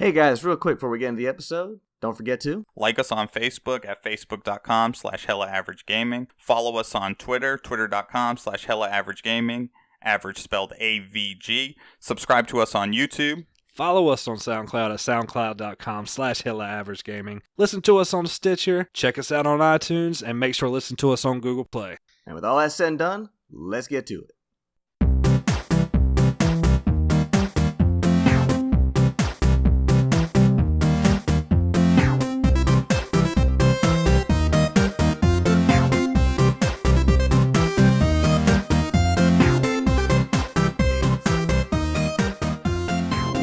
Hey guys, real quick before we get into the episode, don't forget to like us on Facebook at facebook.com/HellaAverageGaming. Follow us on Twitter, twitter.com/HellaAverageGaming, average spelled AVG. Subscribe to us on YouTube. Follow us on SoundCloud at soundcloud.com/HellaAverageGaming. Listen to us on Stitcher, check us out on iTunes, and make sure to listen to us on Google Play. And with all that said and done, let's get to it.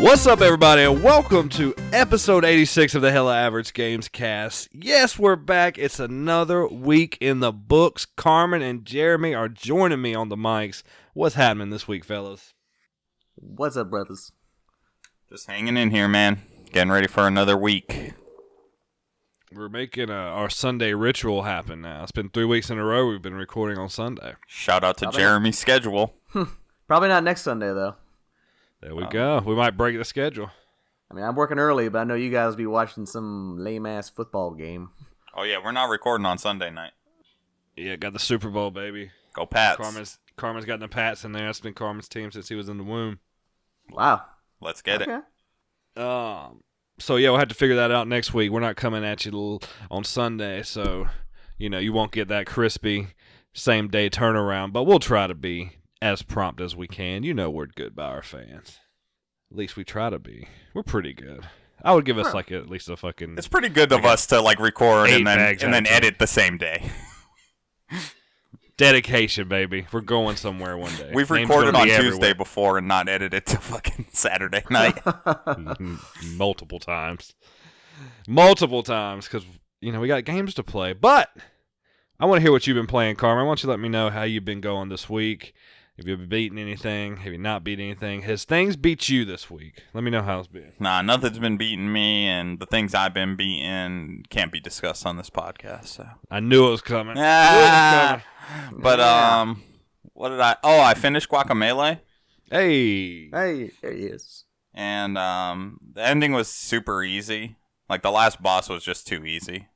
What's up, everybody, and welcome to episode 86 of the Hella Average Games Cast. Yes, we're back. It's another week in the books. Carmin and Jeremy are joining me on the mics. What's happening this week, fellas? What's up, brothers? Just hanging in here, man. Getting ready for another week. We're making our Sunday ritual happen now. It's been 3 weeks in a row we've been recording on Sunday. Shout out to Jeremy's schedule. Probably not next Sunday, though. There we go. We might break the schedule. I mean, I'm working early, but I know you guys will be watching some lame-ass football game. Oh, yeah, we're not recording on Sunday night. Yeah, got the Super Bowl, baby. Go Pats. Carmen's got the Pats in there. That's been Carmen's team since he was in the womb. Wow. Let's get it. So, yeah, we'll have to figure that out next week. We're not coming at you on Sunday, so, you won't get that crispy same-day turnaround, but we'll try to be as prompt as we can. We're good by our fans. At least we try to be. We're pretty good. I would give us at least a fucking... It's pretty good of us to record and then edit the same day. Dedication, baby. We're going somewhere one day. We've recorded on Tuesday before and not edited till fucking Saturday night. Multiple times, because we got games to play. But I want to hear what you've been playing, Carmen. Why don't you let me know how you've been going this week? Have you beaten anything? Have you not beat anything? Has things beat you this week? Let me know how it's been. Nah, nothing's been beating me, and the things I've been beating can't be discussed on this podcast. So I knew it was coming. But what did I? Oh, I finished Guacamelee. Hey, there he is. And the ending was super easy. The last boss was just too easy.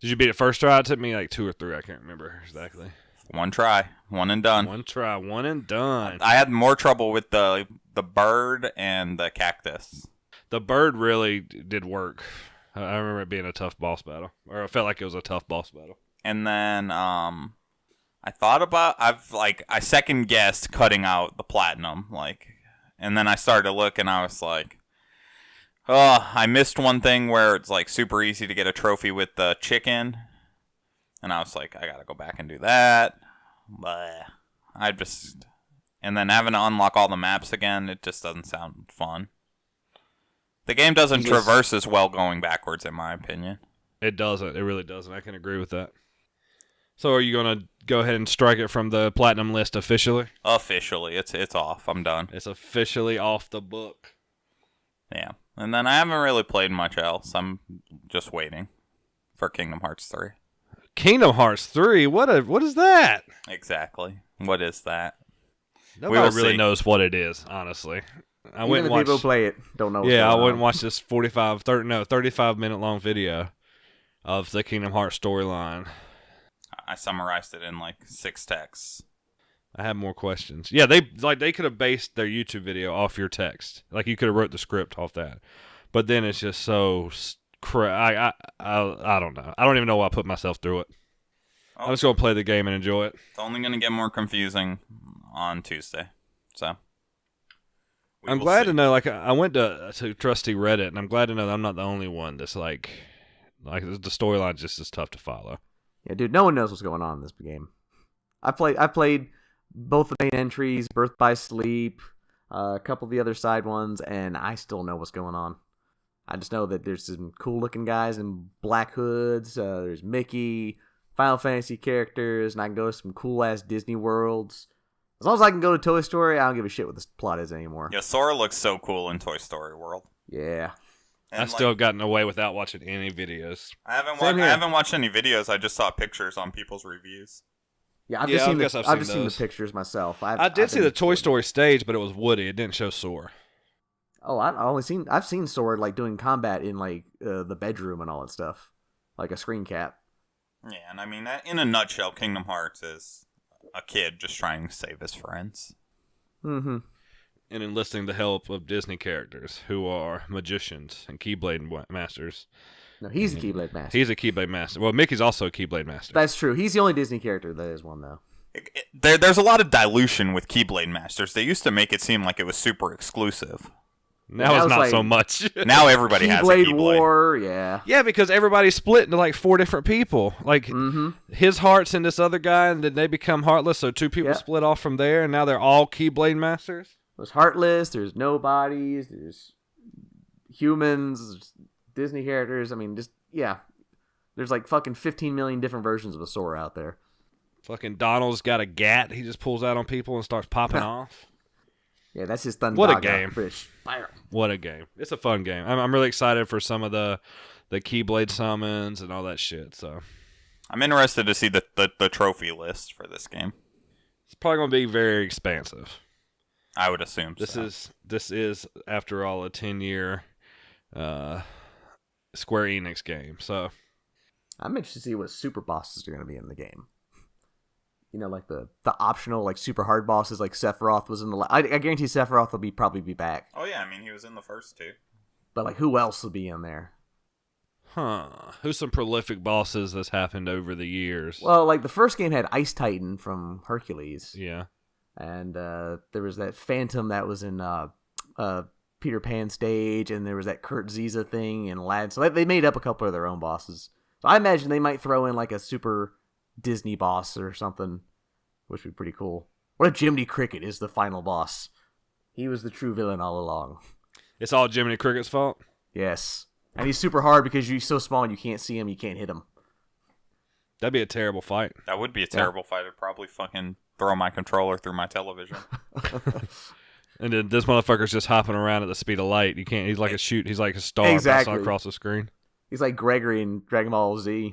Did you beat it first try? It took me 2 or 3. I can't remember exactly. One try, one and done. One try, one and done. I had more trouble with the bird and the cactus. The bird really did work. I remember it being a tough boss battle, or I felt like it was a tough boss battle. And then I thought about I second guessed cutting out the platinum, and then I started to look and I was like, oh, I missed one thing where it's super easy to get a trophy with the chicken. And I was like, I gotta go back and do that. But and then having to unlock all the maps again, it just doesn't sound fun. The game doesn't traverse as well going backwards, in my opinion. It doesn't. It really doesn't. I can agree with that. So are you gonna go ahead and strike it from the platinum list officially? Officially, it's off. I'm done. It's officially off the book. Yeah, and then I haven't really played much else. I'm just waiting for Kingdom Hearts 3. Kingdom Hearts 3? What is that? Exactly. What is that? Nobody really knows what it is, honestly. Even the people who play it don't know what's going on. I wouldn't watch this 35-minute long video of the Kingdom Hearts storyline. I summarized it in 6 texts. I have more questions. Yeah, they could have based their YouTube video off your text. You could have wrote the script off that. But then it's just so... I don't know. I don't even know why I put myself through it. Oh. I'm just going to play the game and enjoy it. It's only going to get more confusing on Tuesday. So I'm glad to know, I went to trusty Reddit, and I'm glad to know that I'm not the only one that's the storyline just is tough to follow. Yeah, dude, no one knows what's going on in this game. I played both the main entries, Birth by Sleep, a couple of the other side ones, and I still know what's going on. I just know that there's some cool-looking guys in black hoods. There's Mickey, Final Fantasy characters, and I can go to some cool-ass Disney worlds. As long as I can go to Toy Story, I don't give a shit what the plot is anymore. Yeah, Sora looks so cool in Toy Story World. Yeah. And I still have gotten away without watching any videos. I haven't watched any videos. I just saw pictures on people's reviews. Yeah, I've just seen the pictures myself. I did see the Toy Story stage, but it was Woody. It didn't show Sora. Oh, I've seen Sword like doing combat in like the bedroom and all that stuff, like a screen cap. Yeah, and I mean, in a nutshell, Kingdom Hearts is a kid just trying to save his friends. Mm-hmm. And enlisting the help of Disney characters who are magicians and Keyblade masters. No, he's a Keyblade master. He's a Keyblade master. Well, Mickey's also a Keyblade master. That's true. He's the only Disney character that is one, though. There's a lot of dilution with Keyblade masters. They used to make it seem like it was super exclusive. Now it's not like, so much. Now everybody has a Keyblade Keyblade. War, yeah. Yeah, because everybody's split into like 4 different people. Like his heart's in this other guy, and then they become heartless. So 2 people split off from there, and now they're all Keyblade masters. There's Heartless. There's Nobodies. There's humans. There's Disney characters. I mean, just there's like fucking 15 million different versions of a Sora out there. Fucking Donald's got a gat. He just pulls out on people and starts popping off. Yeah, that's his Thunder. What a game! British. What a game! It's a fun game. I'm really excited for some of the Keyblade summons and all that shit. So I'm interested to see the trophy list for this game. It's probably going to be very expansive. I would assume This is after all a 10-year Square Enix game. So I'm interested to see what super bosses are going to be in the game. You know, like the optional, like, super hard bosses, like Sephiroth was in the... I guarantee Sephiroth will probably be back. Oh, yeah, I mean, he was in the first 2. But, like, who else will be in there? Who's some prolific bosses that's happened over the years? Well, like, the first game had Ice Titan from Hercules. Yeah. And there was that Phantom that was in Peter Pan stage, and there was that Kurt Ziza thing in Aladdin. So they made up a couple of their own bosses. So I imagine they might throw in, like, a super... Disney boss or something, which would be pretty cool. What if Jiminy Cricket is the final boss? He was the true villain all along. It's all Jiminy Cricket's fault? Yes. And he's super hard because you're so small and you can't see him, you can't hit him. That'd be a terrible fight. That would be a terrible fight. I'd probably fucking throw my controller through my television. And then this motherfucker's just hopping around at the speed of light. You can't. He's like a star Exactly. bouncing across the screen. He's like Gregory in Dragon Ball Z.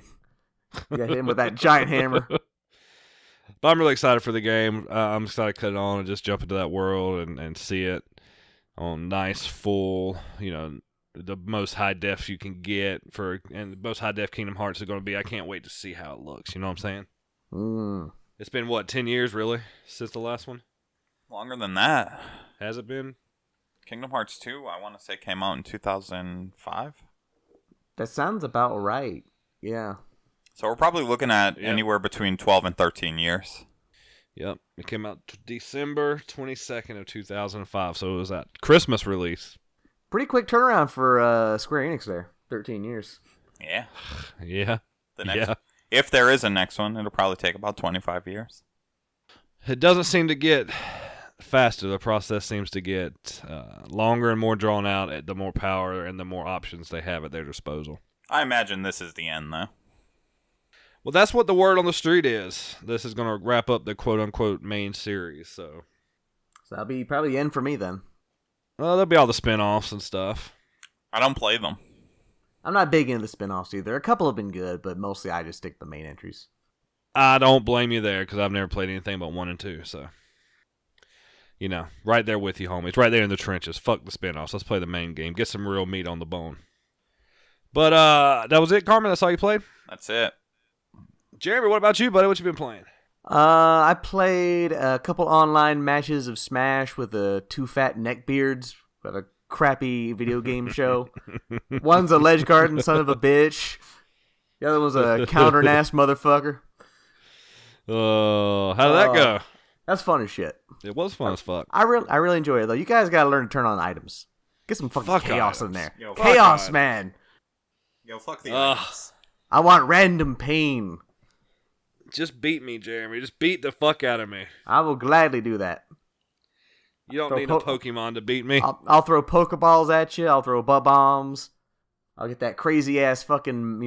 You got hit him with that giant hammer. But I'm really excited for the game. I'm excited to cut it on and just jump into that world and see it on nice, full, the most high def you can get and the most high def Kingdom Hearts is going to be. I can't wait to see how it looks. You know what I'm saying? It's been, 10 years, really, since the last one? Longer than that. Has it been? Kingdom Hearts 2, I want to say, came out in 2005. That sounds about right. Yeah. So we're probably looking at anywhere between 12 and 13 years. Yep. It came out December 22nd of 2005, so it was that Christmas release. Pretty quick turnaround for Square Enix there. 13 years. Yeah. Yeah. If there is a next one, it'll probably take about 25 years. It doesn't seem to get faster. The process seems to get longer and more drawn out the more power and the more options they have at their disposal. I imagine this is the end, though. Well, that's what the word on the street is. This is going to wrap up the quote-unquote main series, so that'll be probably the end for me then. Well, there'll be all the spin-offs and stuff. I don't play them. I'm not big into the spin-offs either. A couple have been good, but mostly I just stick to the main entries. I don't blame you there, because I've never played anything but 1 and 2, so... right there with you, homies. Right there in the trenches. Fuck the spin-offs. Let's play the main game. Get some real meat on the bone. But, that was it, Carmin? That's all you played? That's it. Jeremy, what about you, buddy? What you been playing? I played a couple online matches of Smash with the 2 fat neckbeards at a crappy video game show. One's a ledge guarding son of a bitch. The other one's a counter-ass motherfucker. Oh, how did that go? That's fun as shit. It was fun as fuck. I really enjoy it, though. You guys gotta learn to turn on items. Get some fucking chaos in there. Yo, chaos, man. Yo, fuck the items. I want random pain. Just beat me, Jeremy. Just beat the fuck out of me. I will gladly do that. You don't need a Pokemon to beat me. I'll throw Pokeballs at you. I'll throw butt bombs. I'll get that crazy ass fucking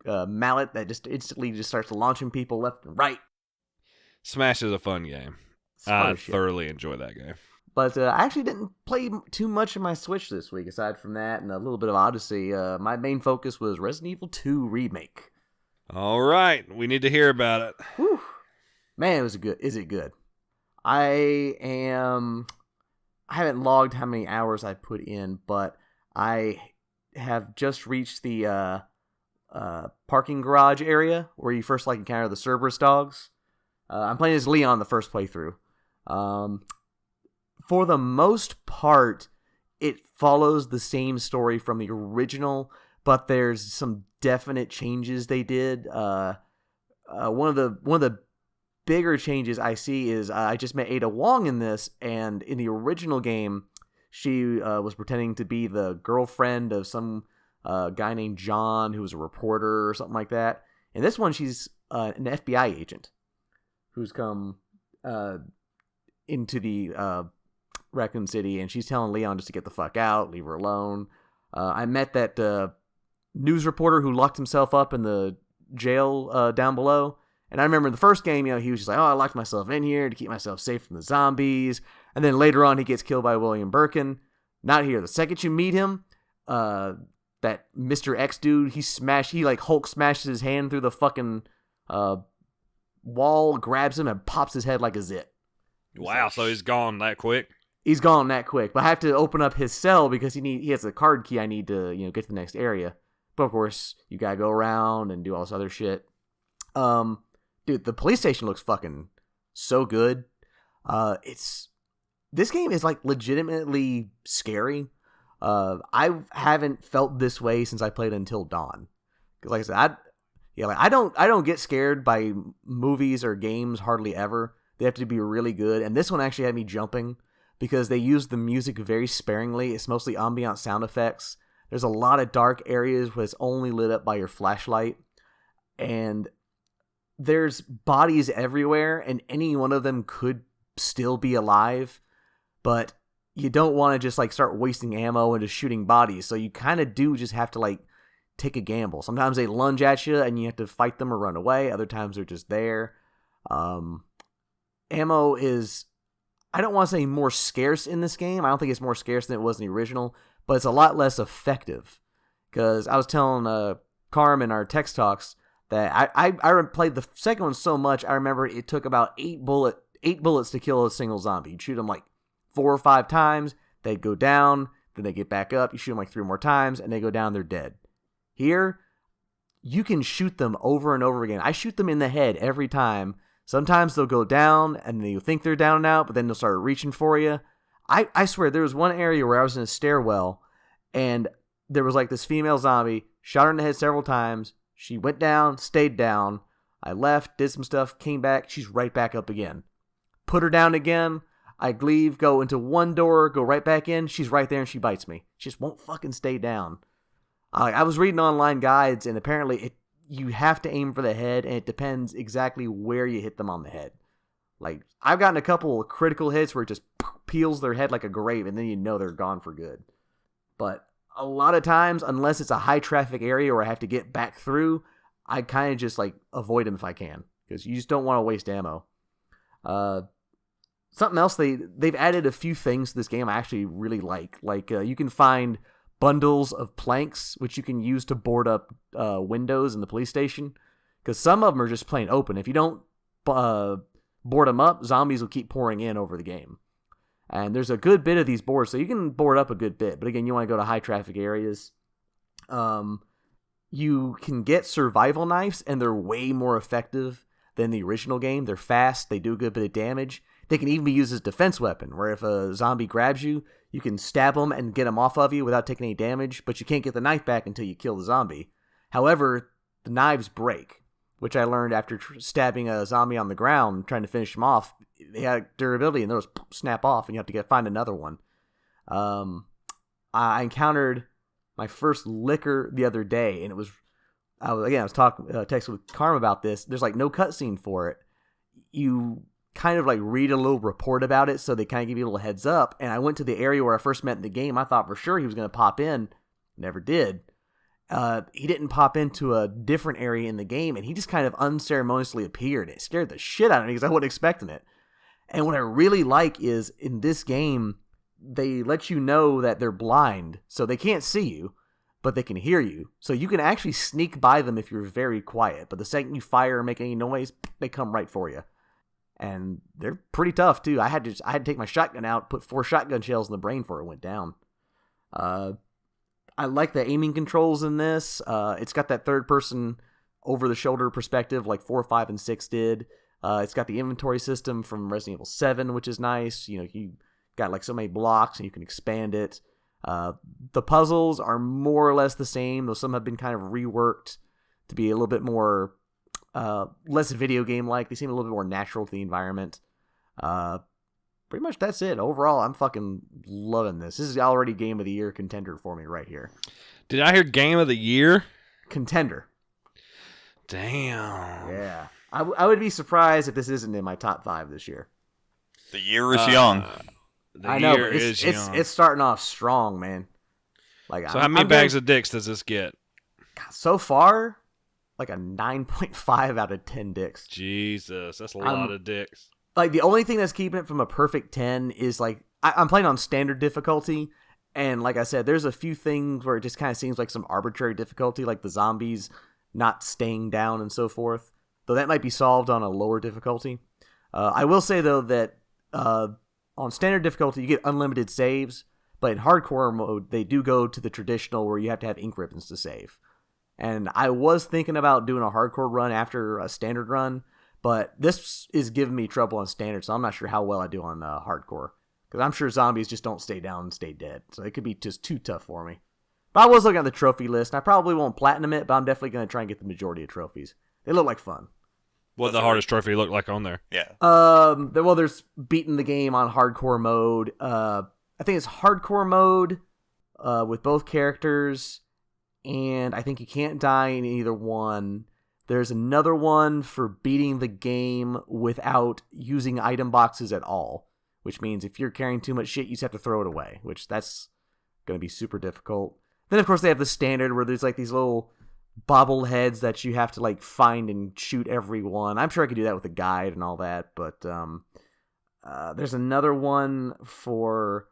mallet that just instantly just starts launching people left and right. Smash is a fun game. I thoroughly enjoy that game. But I actually didn't play too much of my Switch this week. Aside from that and a little bit of Odyssey, my main focus was Resident Evil 2 Remake. All right, we need to hear about it. Whew. Man, is it good? I am I haven't logged how many hours I put in, but I have just reached the parking garage area where you first like encounter the Cerberus dogs. I'm playing as Leon the first playthrough. For the most part, it follows the same story from the original, but there's some definite changes they did. One of the bigger changes I see is I just met Ada Wong in this, and in the original game, she was pretending to be the girlfriend of some guy named John who was a reporter or something like that. In this one, she's an FBI agent who's come into the Raccoon City, and she's telling Leon just to get the fuck out, leave her alone. I met that news reporter who locked himself up in the jail down below. And I remember in the first game, he was just like, oh, I locked myself in here to keep myself safe from the zombies. And then later on, he gets killed by William Birkin. Not here. The second you meet him, that Mr. X dude, he like Hulk smashes his hand through the fucking wall, grabs him, and pops his head like a zit. Wow, so he's gone that quick? He's gone that quick. But I have to open up his cell because he has a card key I need to get to the next area. But of course, you gotta go around and do all this other shit. Dude, the police station looks fucking so good. This game is like legitimately scary. I haven't felt this way since I played Until Dawn. Because like I said, I don't get scared by movies or games hardly ever. They have to be really good. And this one actually had me jumping because they use the music very sparingly. It's mostly ambient sound effects. There's a lot of dark areas where it's only lit up by your flashlight. And there's bodies everywhere, and any one of them could still be alive. But you don't want to just like start wasting ammo and just shooting bodies. So you kind of do just have to like take a gamble. Sometimes they lunge at you and you have to fight them or run away. Other times they're just there. Ammo is, I don't want to say more scarce in this game. I don't think it's more scarce than it was in the original, but it's a lot less effective. Because I was telling Carmin our text talks that I played the second one so much, I remember it took about 8 bullets to kill a single zombie. You'd shoot them like 4 or 5 times, they'd go down, then they get back up, you shoot them like 3 more times, and they go down, they're dead. Here, you can shoot them over and over again. I shoot them in the head every time. Sometimes they'll go down, and then you'll think they're down and out, but then they'll start reaching for you. I swear, there was one area where I was in a stairwell, and there was like this female zombie, shot her in the head several times. She went down, stayed down. I left, did some stuff, came back. She's right back up again. Put her down again. I leave, go into one door, go right back in. She's right there and she bites me. She just won't fucking stay down. I was reading online guides, and apparently you have to aim for the head, and it depends exactly where you hit them on the head. Like, I've gotten a couple of critical hits where it just peels their head like a grape, and then you know they're gone for good. But a lot of times, unless it's a high traffic area where I have to get back through, I kind of just like avoid them if I can, because you just don't want to waste ammo. Something else, they've added a few things to this game I actually really like. Like you can find bundles of planks which you can use to board up windows in the police station, because some of them are just plain open. If you don't board them up, zombies will keep pouring in over the game. And there's a good bit of these boards, so you can board up a good bit. But again, you want to go to high traffic areas. You can get survival knives, and they're way more effective than the original game. They're fast, they do a good bit of damage. They can even be used as a defense weapon, where if a zombie grabs you, you can stab them and get them off of you without taking any damage, but you can't get the knife back until you kill the zombie. However, the knives break, which I learned after stabbing a zombie on the ground, trying to finish him off. They had durability, and those snap off, and you have to find another one. I encountered my first liquor the other day, and I was talking, texting with Carm about this. There's like no cutscene for it. You kind of like read a little report about it, so they kind of give you a little heads up. And I went to the area where I first met in the game. I thought for sure he was going to pop in. Never did. He didn't pop into a different area in the game, and he just kind of unceremoniously appeared. It scared the shit out of me because I wasn't expecting it. And what I really like is in this game, they let you know that they're blind, so they can't see you, but they can hear you. So you can actually sneak by them if you're very quiet. But the second you fire or make any noise, they come right for you. and they're pretty tough too. I had to take my shotgun out, put 4 shotgun shells in the brain before it went down. I like the aiming controls in this. It's got that third person over the shoulder perspective like 4, 5, and 6 did. It's got the inventory system from Resident Evil 7, which is nice. You know, you got like so many blocks and you can expand it. The puzzles are more or less the same, though some have been kind of reworked to be a little bit more less video game like. They seem a little bit more natural to the environment. Pretty much that's it. Overall, I'm fucking loving this. This is already Game of the Year contender for me right here. Did I hear Game of the Year? Contender. Damn. Yeah. I would be surprised if this isn't in my top 5 this year. The year is young. I know, but it's starting off strong, man. Like, so how many bags of dicks does this get? So far, like a 9.5 out of 10 dicks. Jesus, that's a lot of dicks. Like, the only thing that's keeping it from a perfect 10 is, like, I'm playing on standard difficulty, and like I said, there's a few things where it just kind of seems like some arbitrary difficulty, like the zombies not staying down and so forth, though that might be solved on a lower difficulty. I will say, though, that on standard difficulty, you get unlimited saves, but in hardcore mode, they do go to the traditional where you have to have ink ribbons to save. And I was thinking about doing a hardcore run after a standard run, but this is giving me trouble on standard, so I'm not sure how well I do on hardcore. Because I'm sure zombies just don't stay down and stay dead, so it could be just too tough for me. But I was looking at the trophy list, and I probably won't platinum it, but I'm definitely going to try and get the majority of trophies. They look like fun. What the hardest trophy look like on there? Yeah. Well, there's beating the game on hardcore mode. I think it's hardcore mode with both characters, and I think you can't die in either one. There's another one for beating the game without using item boxes at all, which means if you're carrying too much shit, you just have to throw it away, which that's going to be super difficult. Then, of course, they have the standard where there's like these little bobbleheads that you have to like find and shoot every one. I'm sure I could do that with a guide and all that, but there's another one for...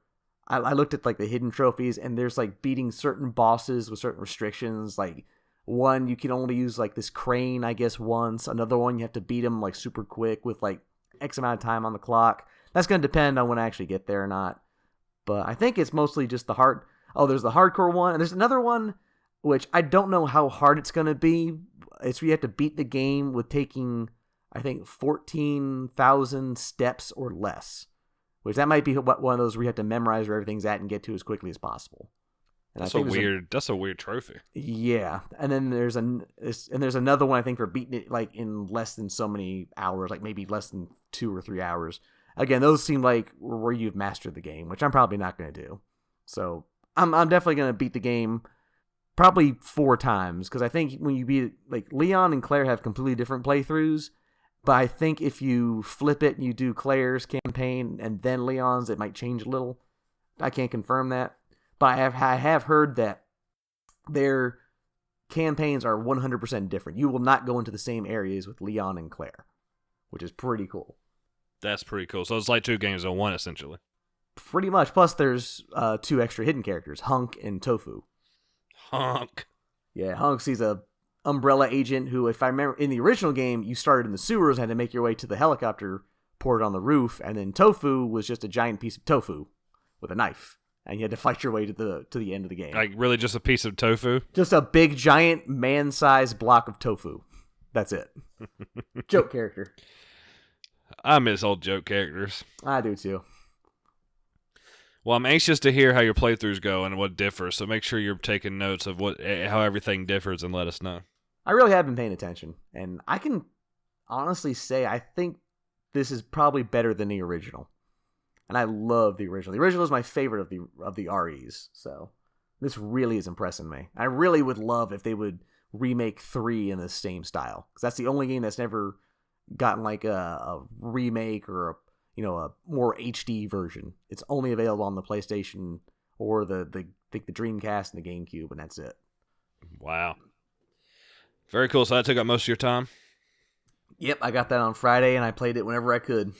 I looked at like the hidden trophies, and there's like beating certain bosses with certain restrictions. Like one, you can only use like this crane, I guess, once. Another one, you have to beat them like super quick with like X amount of time on the clock. That's going to depend on when I actually get there or not. But I think it's mostly just the hard... Oh, there's the hardcore one, and there's another one which I don't know how hard it's going to be. It's where you have to beat the game with taking, I think, 14,000 steps or less. Which that might be one of those where you have to memorize where everything's at and get to as quickly as possible. And that's a weird trophy. Yeah, and then there's another one I think for beating it like in less than so many hours, like maybe less than 2 or 3 hours. Again, those seem like where you've mastered the game, which I'm probably not going to do. So I'm definitely going to beat the game probably 4 times, because I think when you beat it, like Leon and Claire have completely different playthroughs. But I think if you flip it and you do Claire's campaign and then Leon's, it might change a little. I can't confirm that. But I have heard that their campaigns are 100% different. You will not go into the same areas with Leon and Claire, which is pretty cool. That's pretty cool. So it's like 2 games in one, essentially. Pretty much. Plus there's 2 extra hidden characters, Hunk and Tofu. Hunk. Yeah, Hunk, he's a Umbrella agent who, if I remember, in the original game, you started in the sewers and had to make your way to the helicopter port on the roof, and then Tofu was just a giant piece of tofu with a knife, and you had to fight your way to the end of the game. Like, really just a piece of tofu? Just a big, giant, man-sized block of tofu. That's it. Joke character. I miss old joke characters. I do, too. Well, I'm anxious to hear how your playthroughs go and what differs, so make sure you're taking notes of how everything differs and let us know. I really have been paying attention, and I can honestly say I think this is probably better than the original. And I love the original. The original is my favorite of the REs, so this really is impressing me. I really would love if they would remake 3 in the same style, because that's the only game that's never gotten like a remake or a more HD version. It's only available on the PlayStation or the Dreamcast and the GameCube, and that's it. Wow. Very cool. So that took up most of your time? Yep, I got that on Friday, and I played it whenever I could.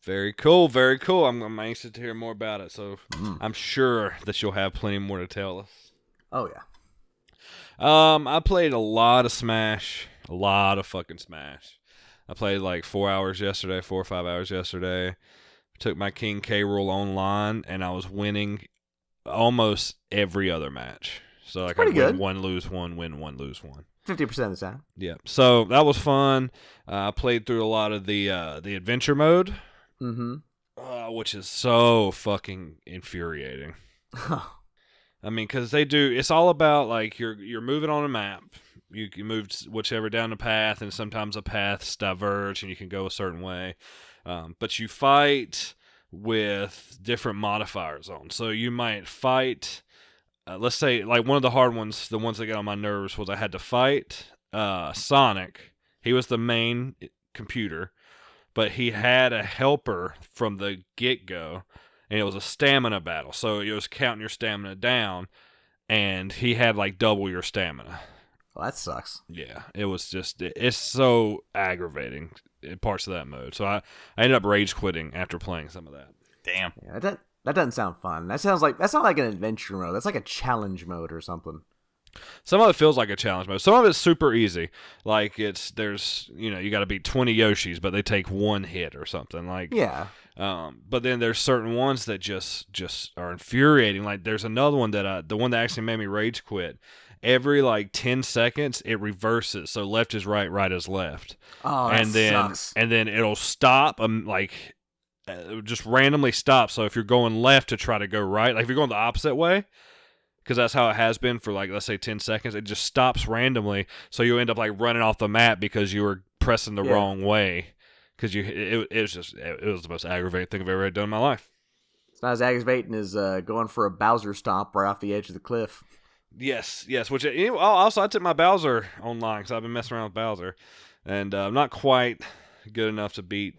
Very cool, very cool. I'm anxious to hear more about it, so I'm sure that you'll have plenty more to tell us. Oh, yeah. I played a lot of Smash. A lot of fucking Smash. I played like 4 hours yesterday, 4 or 5 hours yesterday. Took my King K. Rool online, and I was winning almost every other match. So like I pretty win good. one, lose one, win one, lose one. 50% of the time. Yeah. So that was fun. I played through a lot of the adventure mode, which is so fucking infuriating. I mean, because it's all about like you're moving on a map. You can move whichever down the path, and sometimes the paths diverge, and you can go a certain way. But you fight with different modifiers on. So you might fight. Let's say, like, one of the hard ones, the ones that got on my nerves, was I had to fight Sonic. He was the main computer, but he had a helper from the get-go, and it was a stamina battle. So it was counting your stamina down, and he had, like, double your stamina. Well, that sucks. Yeah, it was just, it's so aggravating in parts of that mode. So I ended up rage quitting after playing some of that. Damn. Yeah, that doesn't sound fun. That's not like an adventure mode. That's like a challenge mode or something. Some of it feels like a challenge mode. Some of it's super easy. Like there's you got to beat 20 Yoshis, but they take one hit or something. Like Yeah. But then there's certain ones that just are infuriating. Like there's another one the one that actually made me rage quit. Every like 10 seconds it reverses, so left is right, right is left. Oh, that sucks. sucks. And then it'll stop just randomly stop. So if you're going left to try to go right, like if you're going the opposite way, because that's how it has been for like, let's say 10 seconds, it just stops randomly. So you end up like running off the map because you were pressing the wrong way. Because it was the most aggravating thing I've ever done in my life. It's not as aggravating as going for a Bowser stomp right off the edge of the cliff. Yes. Which also I took my Bowser online because I've been messing around with Bowser, and I'm not quite good enough to be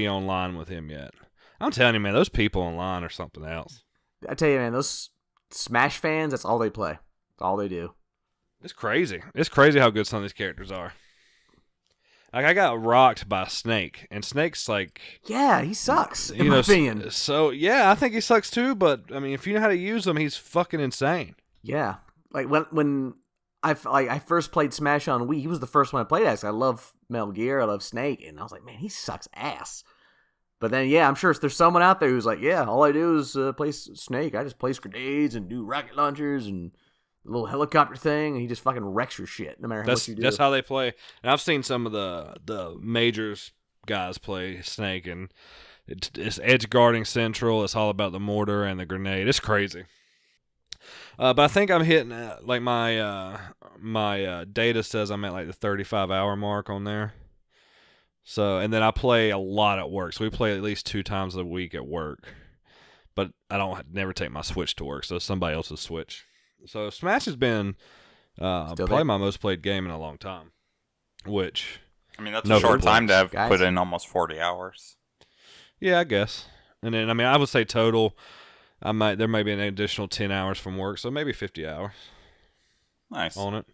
online with him yet. I'm telling you, man, those people online are something else. I tell you, man, those Smash fans, that's all they play. That's all they do. It's crazy. It's crazy how good some of these characters are. Like, I got rocked by Snake, and Snake's like... Yeah, he sucks, in my opinion. So, yeah, I think he sucks too, but, I mean, if you know how to use him, he's fucking insane. Yeah. Like, when I first played Smash on Wii, he was the first one I played as. I love Metal Gear, I love Snake, and I was like, man, he sucks ass. But then, yeah, I'm sure there's someone out there who's like, yeah, all I do is play Snake. I just place grenades and do rocket launchers and a little helicopter thing, and he just fucking wrecks your shit, no matter what you do. That's how they play. And I've seen some of the majors guys play Snake, and it's edge guarding central. It's all about the mortar and the grenade. It's crazy. But I think I'm hitting, like, my data says I'm at, like, the 35-hour mark on there. So, and then I play a lot at work. So we play at least 2 times a week at work. But I never take my Switch to work, so it's somebody else's Switch. So Smash has been probably my most played game in a long time. Which, I mean, that's a short time to have guys. put in almost 40 hours. Yeah, I guess. And then, I mean, I would say total, there may be an additional 10 hours from work, so maybe 50 hours. Nice. On it.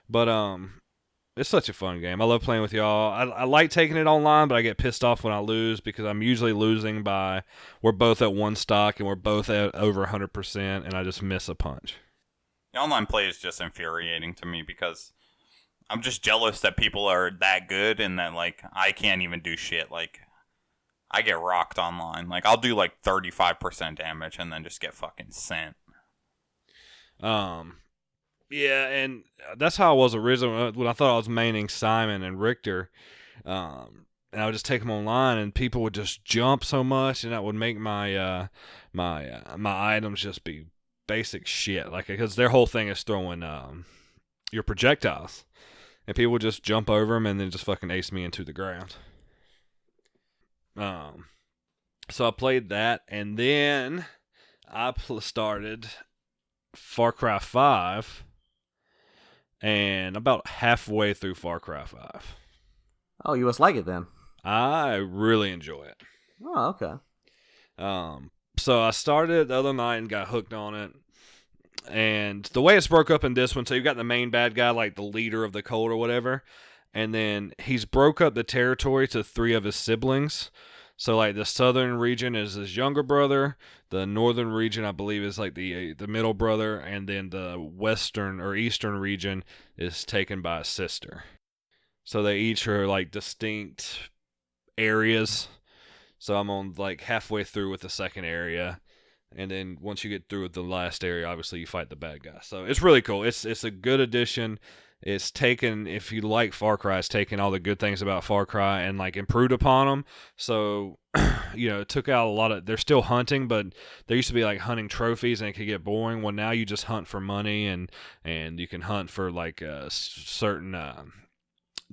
But, it's such a fun game. I love playing with y'all. I like taking it online, but I get pissed off when I lose because I'm usually losing by we're both at one stock and we're both at over 100%, and I just miss a punch. The online play is just infuriating to me because I'm just jealous that people are that good and that, like, I can't even do shit. Like, I get rocked online. Like, I'll do, like, 35% damage and then just get fucking sent. Yeah, and that's how I was originally when I thought I was maining Simon and Richter. And I would just take them online, and people would just jump so much, and that would make my my items just be basic shit. Like, because their whole thing is throwing your projectiles, and people would just jump over them and then just fucking ace me into the ground. So I played that, and then I started Far Cry 5. And about halfway through Far Cry 5. Oh, you must like it then. I really enjoy it. Oh, okay. So I started the other night and got hooked on it. And the way it's broke up in this one, so you've got the main bad guy, like the leader of the cult or whatever. And then he's broke up the territory to 3 of his siblings. So, like, the southern region is his younger brother. The northern region, I believe, is, like, the middle brother. And then the western or eastern region is taken by a sister. So they each are like distinct areas. So I'm on like halfway through with the second area. And then once you get through with the last area, obviously you fight the bad guy. So it's really cool. It's a good addition. It's taken, if you like Far Cry, it's taken all the good things about Far Cry and like improved upon them. So, it took out a lot of, they're still hunting, but there used to be like hunting trophies and it could get boring. Well, now you just hunt for money and you can hunt for like certain,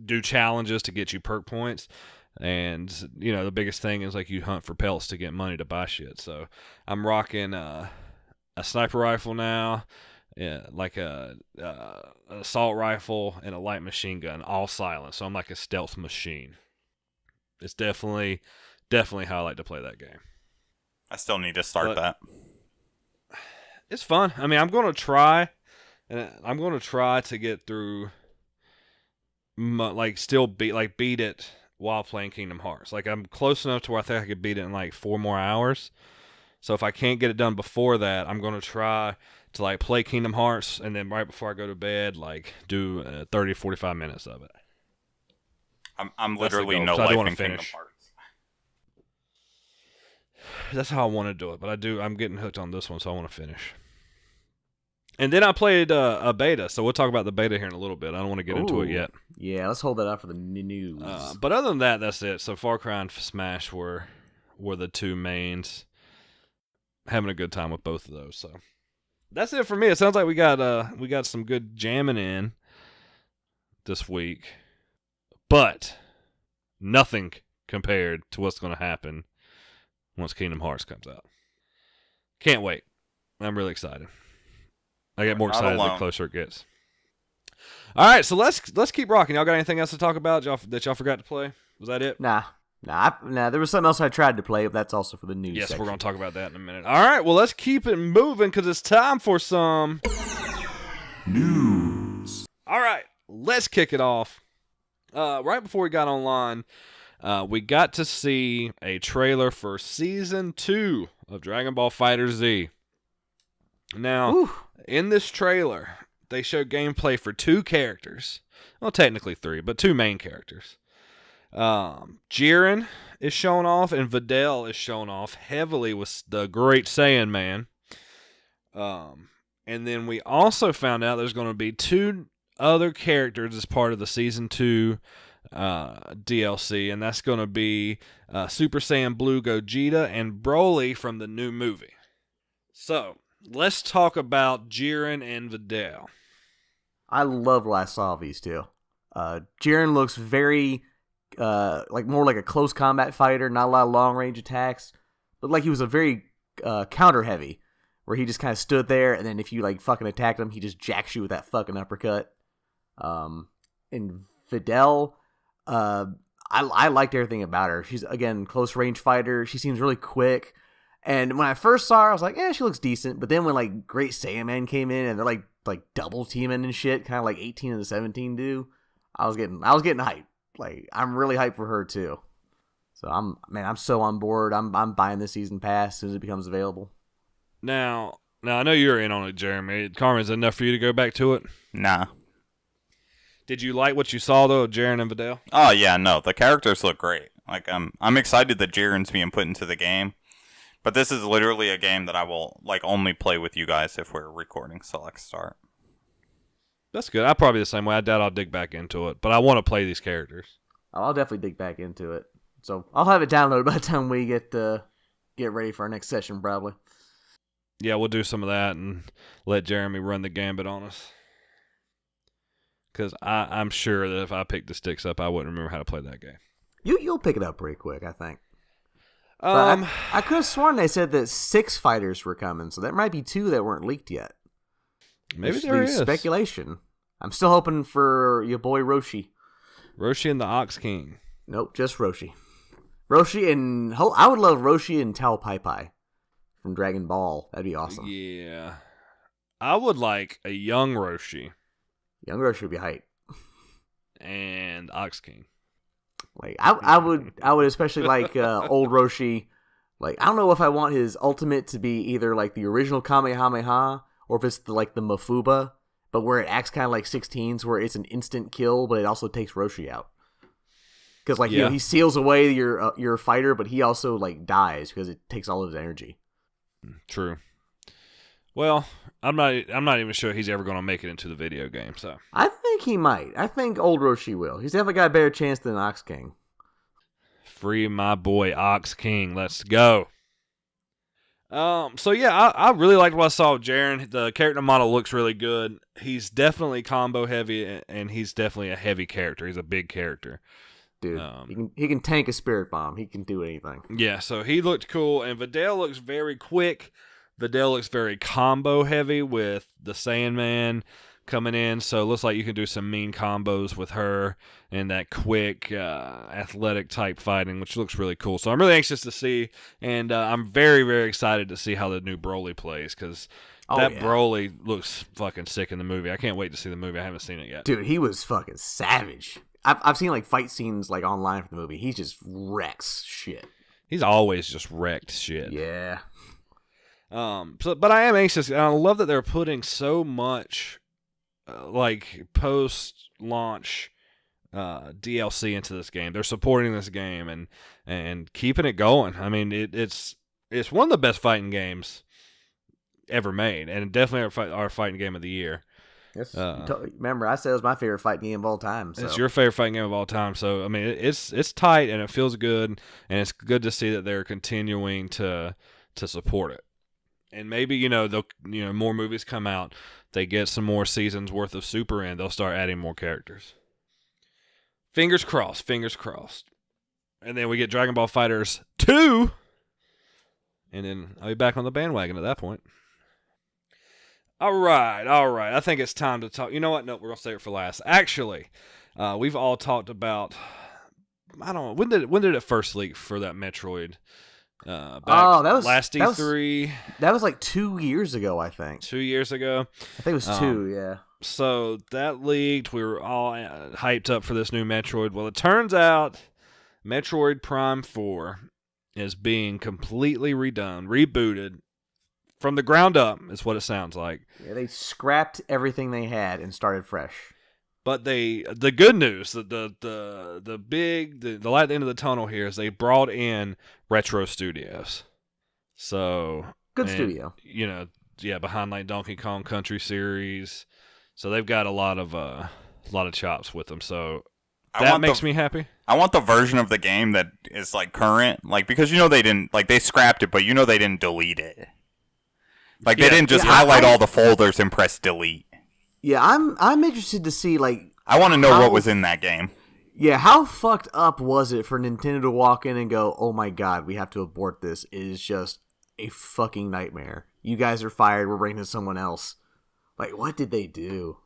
do challenges to get you perk points. And, the biggest thing is like you hunt for pelts to get money to buy shit. So I'm rocking a sniper rifle now, like a assault rifle and a light machine gun, all silent. So I'm like a stealth machine. It's definitely how I like to play that game. I still need to start that. It's fun. I mean, I'm going to try to get through, beat it while playing Kingdom Hearts. Like, I'm close enough to where I think I could beat it in like 4 more hours. So if I can't get it done before that, I'm going to try to like play Kingdom Hearts and then right before I go to bed, like do 30 to 45 minutes of it. I'm literally no life in Kingdom Hearts. That's how I want to do it, but I'm getting hooked on this one, so I want to finish. And then I played a beta, so we'll talk about the beta here in a little bit. I don't want to get into it yet. Yeah, let's hold that up for the news. But other than that, that's it. So Far Cry and Smash were the two mains. Having a good time with both of those. So that's it for me. It sounds like we got some good jamming in this week, but nothing compared to what's going to happen once Kingdom Hearts comes out. Can't wait. I'm really excited. I get more excited the closer it gets. All right, so let's keep rocking. Y'all got anything else to talk about that y'all forgot to play? Was that it? Nah. There was something else I tried to play, but that's also for the news. Yes, section. We're going to talk about that in a minute. All right, well, let's keep it moving because it's time for some news. All right, let's kick it off. Right before we got online, we got to see a trailer for Season 2 of Dragon Ball FighterZ. Now, in this trailer, they show gameplay for 2 characters. Well, technically 3, but 2 main characters. Jiren is shown off, and Videl is shown off heavily with the Great Saiyan Man. And then we also found out there's going to be 2 other characters as part of the Season 2 DLC, and that's going to be Super Saiyan Blue Gogeta and Broly from the new movie. So, let's talk about Jiren and Videl. I love what I saw of these two. Jiren looks very, more like a close combat fighter, not a lot of long range attacks. Looked like he was a very counter heavy, where he just kind of stood there, and then if you like fucking attacked him, he just jacks you with that fucking uppercut. And Videl, I liked everything about her. She's again close range fighter. She seems really quick. And when I first saw her, I was like, she looks decent. But then when like Great Saiyan Man came in and they're like double teaming and shit, kind of like 18 and the 17 do, I was getting hyped. Like I'm really hyped for her too. So I'm so on board. I'm buying the season pass as soon as it becomes available. Now I know you're in on it, Jeremy. Carmin, is it enough for you to go back to it? Nah. Did you like what you saw though, of Jiren and Videl? Oh yeah, no, the characters look great. Like I'm excited that Jiren's being put into the game. But this is literally a game that I will like only play with you guys if we're recording Select Start. That's good. I'm probably the same way. I doubt I'll dig back into it, but I want to play these characters. I'll definitely dig back into it. So I'll have it downloaded by the time we get ready for our next session, probably. Yeah, we'll do some of that and let Jeremy run the gambit on us. Because I'm sure that if I picked the sticks up, I wouldn't remember how to play that game. You'll pick it up pretty quick, I think. I could have sworn they said that 6 fighters were coming, so there might be 2 that weren't leaked yet. Maybe there is. Speculation. I'm still hoping for your boy Roshi. Roshi and the Ox King. Nope, just Roshi. Roshi and... I would love Roshi and Tao Pai Pai from Dragon Ball. That'd be awesome. Yeah. I would like a young Roshi. Young Roshi would be hype. And Ox King. Like I would especially like old Roshi. Like I don't know if I want his ultimate to be either like the original Kamehameha or if it's the Mafuba, but where it acts kind of like 16s, where it's an instant kill, but it also takes Roshi out. Because like he seals away your fighter, but he also like dies because it takes all of his energy. True. Well, I'm not even sure he's ever going to make it into the video game. So I think he might. I think old Roshi will. He's definitely got a better chance than Ox King. Free my boy Ox King. Let's go. So yeah, I really liked what I saw of Jaren. The character model looks really good. He's definitely combo heavy, and he's definitely a heavy character. He's a big character. Dude, he can tank a spirit bomb. He can do anything. Yeah, so he looked cool, and Videl looks very quick. Videl looks very combo heavy with the Sandman coming in, so it looks like you can do some mean combos with her and that quick, athletic type fighting, which looks really cool. So I'm really anxious to see, and I'm very, very excited to see how the new Broly plays, because Broly looks fucking sick in the movie. I can't wait to see the movie. I haven't seen it yet. Dude, he was fucking savage. I've seen like fight scenes like online from the movie. He just wrecks shit. He's always just wrecked shit. Yeah. But I am anxious, and I love that they're putting so much like post-launch DLC into this game. They're supporting this game and keeping it going. I mean, it's one of the best fighting games ever made, and definitely our fighting game of the year. Yes. Remember, I said it was my favorite fighting game of all time. So. It's your favorite fighting game of all time. So I mean, it's tight and it feels good, and it's good to see that they're continuing to support it. And maybe more movies come out, they get some more seasons worth of Super in, they'll start adding more characters. Fingers crossed. And then we get Dragon Ball FighterZ 2, and then I'll be back on the bandwagon at that point. All right. I think it's time to talk. You know what? No, we're going to save it for last. Actually, we've all talked about, I don't know, when did it first leak for that Metroid? That was last E3. That was like 2 years ago, I think. 2 years ago? I think it was 2, yeah. So that leaked. We were all hyped up for this new Metroid. Well, it turns out Metroid Prime 4 is being completely redone, rebooted. From the ground up is what it sounds like. Yeah, they scrapped everything they had and started fresh. But the good news, the light at the end of the tunnel here is they brought in Retro Studios. So good studio. Behind like Donkey Kong Country series. So they've got a lot of chops with them. So that makes me happy. I want the version of the game that is like current, like because they didn't they scrapped it, but they didn't delete it. Like they didn't just highlight all the folders and press delete. Yeah, I'm interested to see I want to know what was in that game. Yeah, how fucked up was it for Nintendo to walk in and go, "Oh my god, we have to abort this. It is just a fucking nightmare. You guys are fired. We're bringing in someone else." Like, what did they do?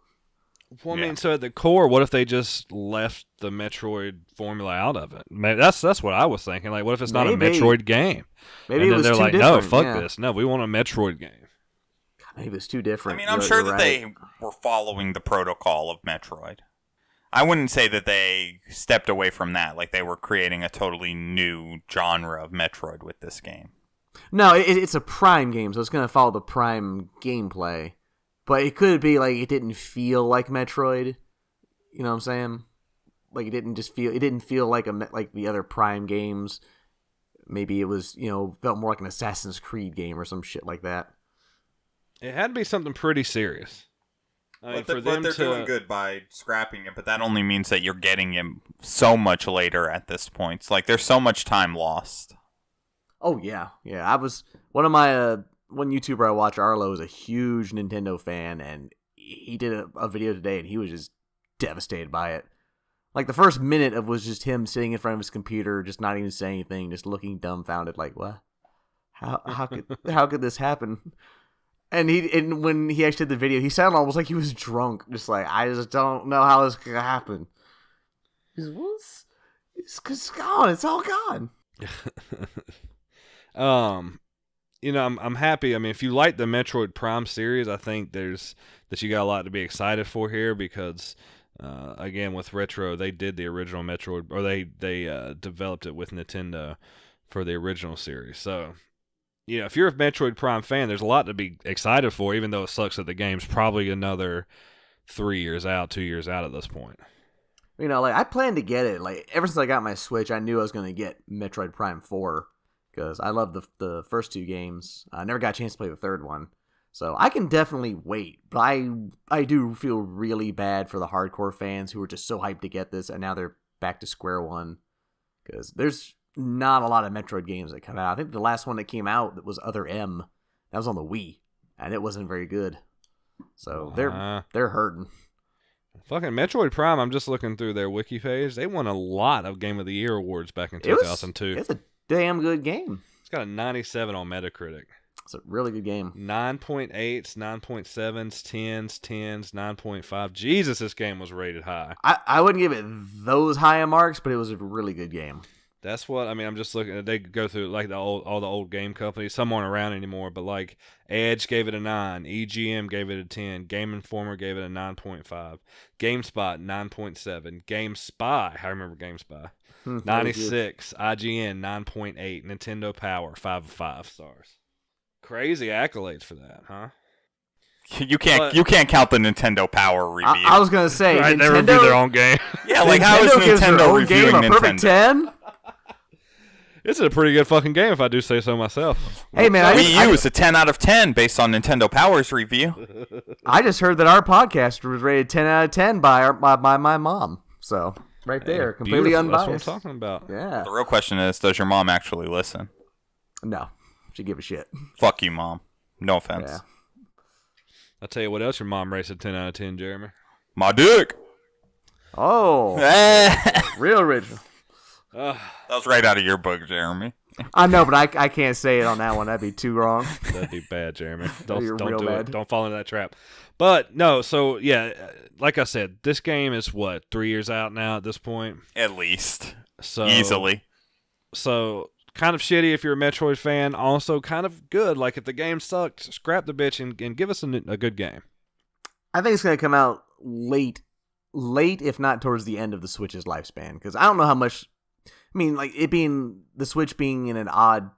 Well, I mean, so at the core, what if they just left the Metroid formula out of it? Maybe that's what I was thinking. Like, what if it's not a Metroid game? Maybe and then they're like, different. "No, fuck this. No, we want a Metroid game." Maybe it was too different. I mean, I'm sure that they were following the protocol of Metroid. I wouldn't say that they stepped away from that, like they were creating a totally new genre of Metroid with this game. No, it's a Prime game, so it's going to follow the Prime gameplay. But it could be like it didn't feel like Metroid. You know what I'm saying? Like it didn't feel like like the other Prime games. Maybe it was, felt more like an Assassin's Creed game or some shit like that. It had to be something pretty serious. But they're doing good by scrapping it, but that only means that you're getting him so much later at this point. It's like there's so much time lost. Oh, yeah. Yeah, I was... One YouTuber I watch, Arlo, is a huge Nintendo fan, and he did a video today, and he was just devastated by it. Like, the first minute of was just him sitting in front of his computer, just not even saying anything, just looking dumbfounded, like, what? How could this happen? And when he actually did the video, he sounded almost like he was drunk. Just like, I just don't know how this could happen. He's it's gone. It's all gone. I'm happy. I mean, if you like the Metroid Prime series, I think that you got a lot to be excited for here because, again, with Retro, they did the original Metroid, or they developed it with Nintendo for the original series. So, if you're a Metroid Prime fan, there's a lot to be excited for, even though it sucks that the game's probably another 3 years out, 2 years out at this point. You know, like I planned to get it. Like ever since I got my Switch, I knew I was going to get Metroid Prime 4 because I love the first 2 games. I never got a chance to play the third one. So I can definitely wait, but I do feel really bad for the hardcore fans who were just so hyped to get this, and now they're back to square one. Because there's not a lot of Metroid games that come out. I think the last one that came out that was Other M, that was on the Wii, and it wasn't very good. So they're hurting. Fucking Metroid Prime, I'm just looking through their wiki page. They won a lot of Game of the Year awards back in 2002. It's a damn good game. It's got a 97 on Metacritic. It's a really good game. 9.8s, 9.7s, 10s, 10s, 9.5. Jesus, this game was rated high. I wouldn't give it those high marks, but it was a really good game. That's what I mean. I'm just looking. They go through like all the old game companies. Some aren't around anymore, but like Edge gave it a 9, EGM gave it a 10, Game Informer gave it a 9.5, GameSpot 9.7, GameSpy. I remember GameSpy 96, IGN 9.8, Nintendo Power 5 of 5 stars. Crazy accolades for that, huh? You can't count the Nintendo Power review. I was gonna say right, Nintendo, they review their own game. Yeah, like how is gives their Nintendo own reviewing game a perfect Nintendo? 10? It's a pretty good fucking game if I do say so myself. Hey man, Wii U is a 10 out of 10 based on Nintendo Power's review. I just heard that our podcast was rated 10 out of 10 by my mom. So right there, completely Beautiful. unbiased. That's what I'm talking about. Yeah. The real question is, does your mom actually listen? No, she give a shit. Fuck you, mom. No offense. Yeah. I'll tell you what else your mom rates a 10 out of 10, Jeremy. My dick. Oh, real original. That was right out of your book, Jeremy. I know, but I can't say it on that one. That'd be too wrong. That'd be bad, Jeremy. You're Don't real do bad. it. Don't fall into that trap. But no, so yeah, like I said, this game is what, 3 years out now at this point. At least. So Easily. So kind of shitty if you're a Metroid fan. Also kind of good. Like if the game sucked, scrap the bitch and give us a good game. I think it's gonna come out late, if not towards the end of the Switch's lifespan. Because I don't know how much. I mean, like it being the Switch being in an odd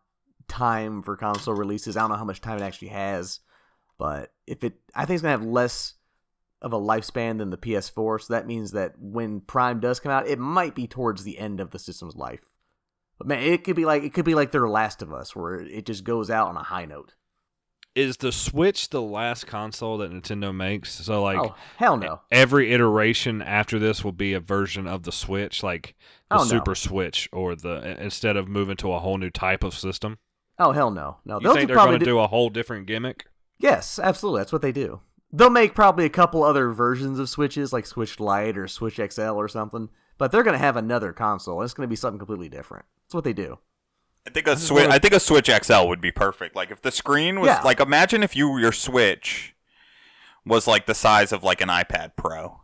time for console releases, I don't know how much time it actually has. But I think it's gonna have less of a lifespan than the PS4. So that means that when Prime does come out, it might be towards the end of the system's life. But man, it could be like their Last of Us, where it just goes out on a high note. Is the Switch the last console that Nintendo makes? So like, Oh hell no! every iteration after this will be a version of the Switch, like the Super Switch, or instead of moving to a whole new type of system. Oh hell no! No, You think they're going to do a whole different gimmick? Yes, absolutely. That's what they do. They'll make probably a couple other versions of Switches, like Switch Lite or Switch XL or something. But they're going to have another console. It's going to be something completely different. That's what they do. I think a Switch XL would be perfect. Like if the screen was like, imagine if your Switch was like the size of like an iPad Pro.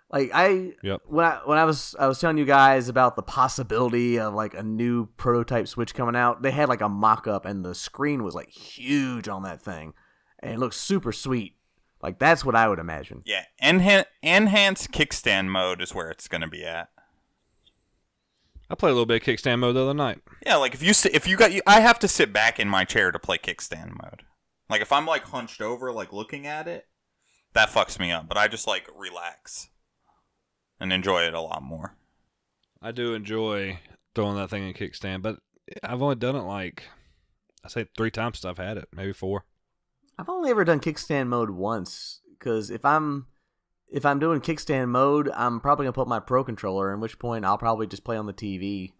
Like when I was telling you guys about the possibility of like a new prototype Switch coming out, they had like a mock-up and the screen was like huge on that thing, and it looks super sweet. Like that's what I would imagine. Yeah, enhanced kickstand mode is where it's going to be at. I played a little bit of kickstand mode the other night. Yeah, like I have to sit back in my chair to play kickstand mode. Like if I'm like hunched over, like looking at it, that fucks me up. But I just like relax and enjoy it a lot more. I do enjoy throwing that thing in kickstand, but I've only done it like I say 3 times since I've had it, maybe 4. I've only ever done kickstand mode once, because if I'm doing kickstand mode, I'm probably gonna put my Pro controller, in which point I'll probably just play on the TV.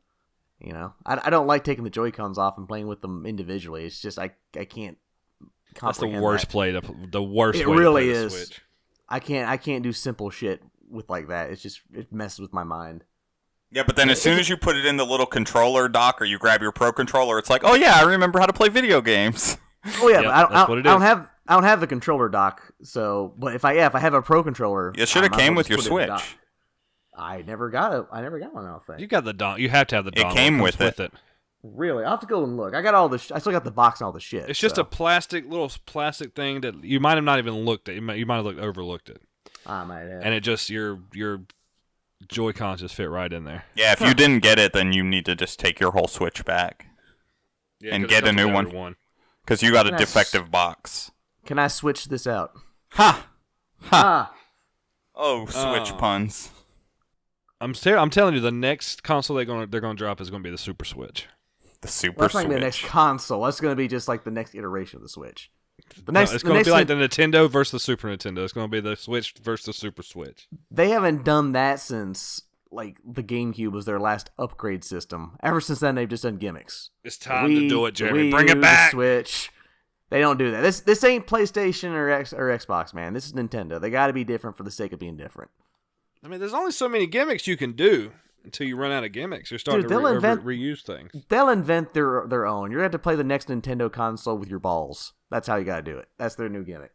You know, I don't like taking the Joy-Cons off and playing with them individually. It's just I can't. That's the worst way to the worst. It way really to play is. The Switch. I can't do simple shit with like that. It messes with my mind. Yeah, but then as soon as you put it in the little controller dock or you grab your Pro controller, it's like, oh yeah, I remember how to play video games. Oh yeah, Yep, but I don't have the controller dock. So, but if I have a Pro controller, It should have came with your Switch. I never got it. I never got one. I don't think. You got the dongle. You have to have the dongle. It came comes with it. Really, I'll have to go and look. I got all the. I still got the box and all the shit. It's just a little plastic thing that you might have not even looked at. You might have overlooked it. I might have. And it just your Joy-Cons just fit right in there. Yeah, if you didn't get it, then you need to just take your whole Switch back and get a new one. Because you got a defective box. Can I switch this out? Ha! Ha! Oh, Switch puns. I'm telling you, the next console they're gonna drop is gonna be the Super Switch. The Super Well, that's not Switch. gonna be the next console. That's gonna be just like the next iteration of the Switch. It's gonna be like the Nintendo versus the Super Nintendo. It's gonna be the Switch versus the Super Switch. They haven't done that since like the GameCube was their last upgrade system. Ever since then, they've just done gimmicks. It's time to do it, Jeremy. Wii Bring it U, back. Switch. They don't do that. This ain't PlayStation or Xbox, man. This is Nintendo. They got to be different for the sake of being different. I mean, there's only so many gimmicks you can do until you run out of gimmicks. You're starting to reuse things. They'll invent their own. You're going to have to play the next Nintendo console with your balls. That's how you got to do it. That's their new gimmick.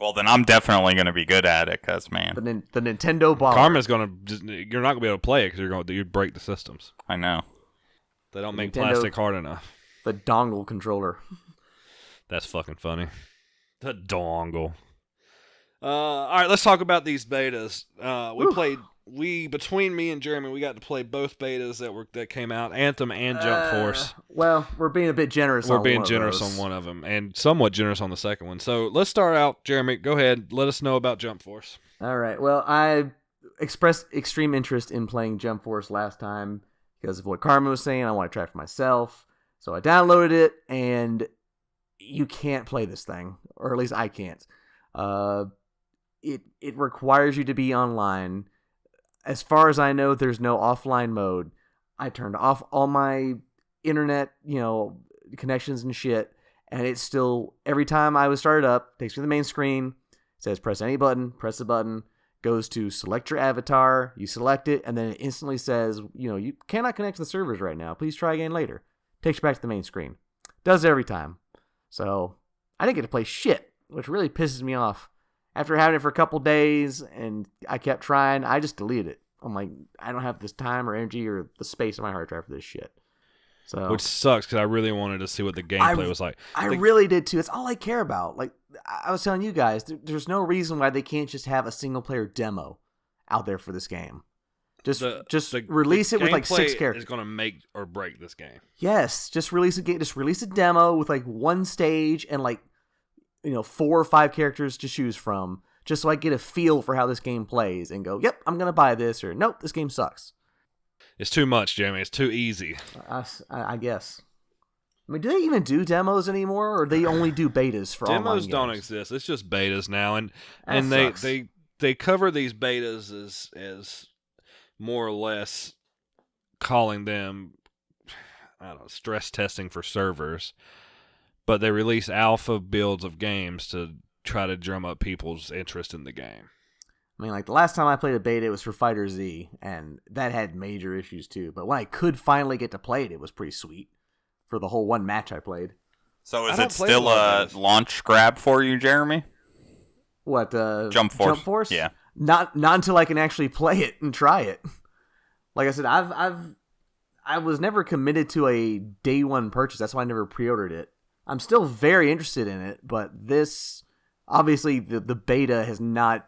Well, then I'm definitely going to be good at it, cause man, The Nintendo ball. Carmen's you're not gonna be able to play it because you'd break the systems. I know. They don't make Nintendo, plastic hard enough. The dongle controller. That's fucking funny. The dongle. All right, let's talk about these betas. Between me and Jeremy, we got to play both betas that came out, Anthem and Jump Force. Well, we're being a bit generous. We're being generous on one of them, and somewhat generous on the second one. So let's start out, Jeremy. Go ahead. Let us know about Jump Force. All right. Well, I expressed extreme interest in playing Jump Force last time because of what Carmin was saying. I want to try it for myself, so I downloaded it, and you can't play this thing, or at least I can't. It requires you to be online. As far as I know, there's no offline mode. I turned off all my internet, connections and shit, and it's still, every time I was started up, takes me to the main screen, says press any button, press the button, goes to select your avatar, you select it, and then it instantly says, you cannot connect to the servers right now. Please try again later. Takes you back to the main screen. Does it every time. So, I didn't get to play shit, which really pisses me off. After having it for a couple days, and I kept trying, I just deleted it. I'm like, I don't have this time or energy or the space on my hard drive for this shit. So, which sucks because I really wanted to see what the gameplay was like. I really did too. It's all I care about. Like I was telling you guys, there's no reason why they can't just have a single player demo out there for this game. Just release it with like 6 characters. It's going to make or break this game. Yes, just release a game. Just release a demo with like one stage and like 4 or 5 characters to choose from, just so I get a feel for how this game plays and go, yep, I'm gonna buy this, or nope, this game sucks. It's too much, Jeremy. It's too easy. I guess. I mean, do they even do demos anymore, or they only do betas for online games? Demos don't exist. It's just betas now, and they cover these betas as more or less calling them, I don't know, stress testing for servers. But they release alpha builds of games to try to drum up people's interest in the game. I mean, like the last time I played a beta, it was for FighterZ, and that had major issues too. But when I could finally get to play it, it was pretty sweet for the whole one match I played. So is it still a launch grab for you, Jeremy? What, Jump Force? Jump Force? Yeah. Not until I can actually play it and try it. Like I said, I was never committed to a day one purchase. That's why I never pre-ordered it. I'm still very interested in it, but this, obviously, the beta has not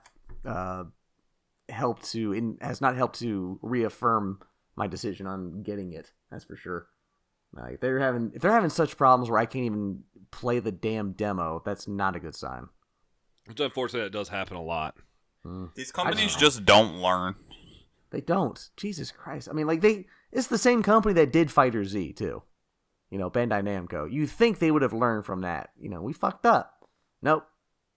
helped to reaffirm my decision on getting it. That's for sure. Like if they're having such problems where I can't even play the damn demo, that's not a good sign. It's unfortunate it does happen a lot. These companies just don't learn. They don't. Jesus Christ. I mean, like it's the same company that did FighterZ too. Bandai Namco. You think they would have learned from that. We fucked up. Nope.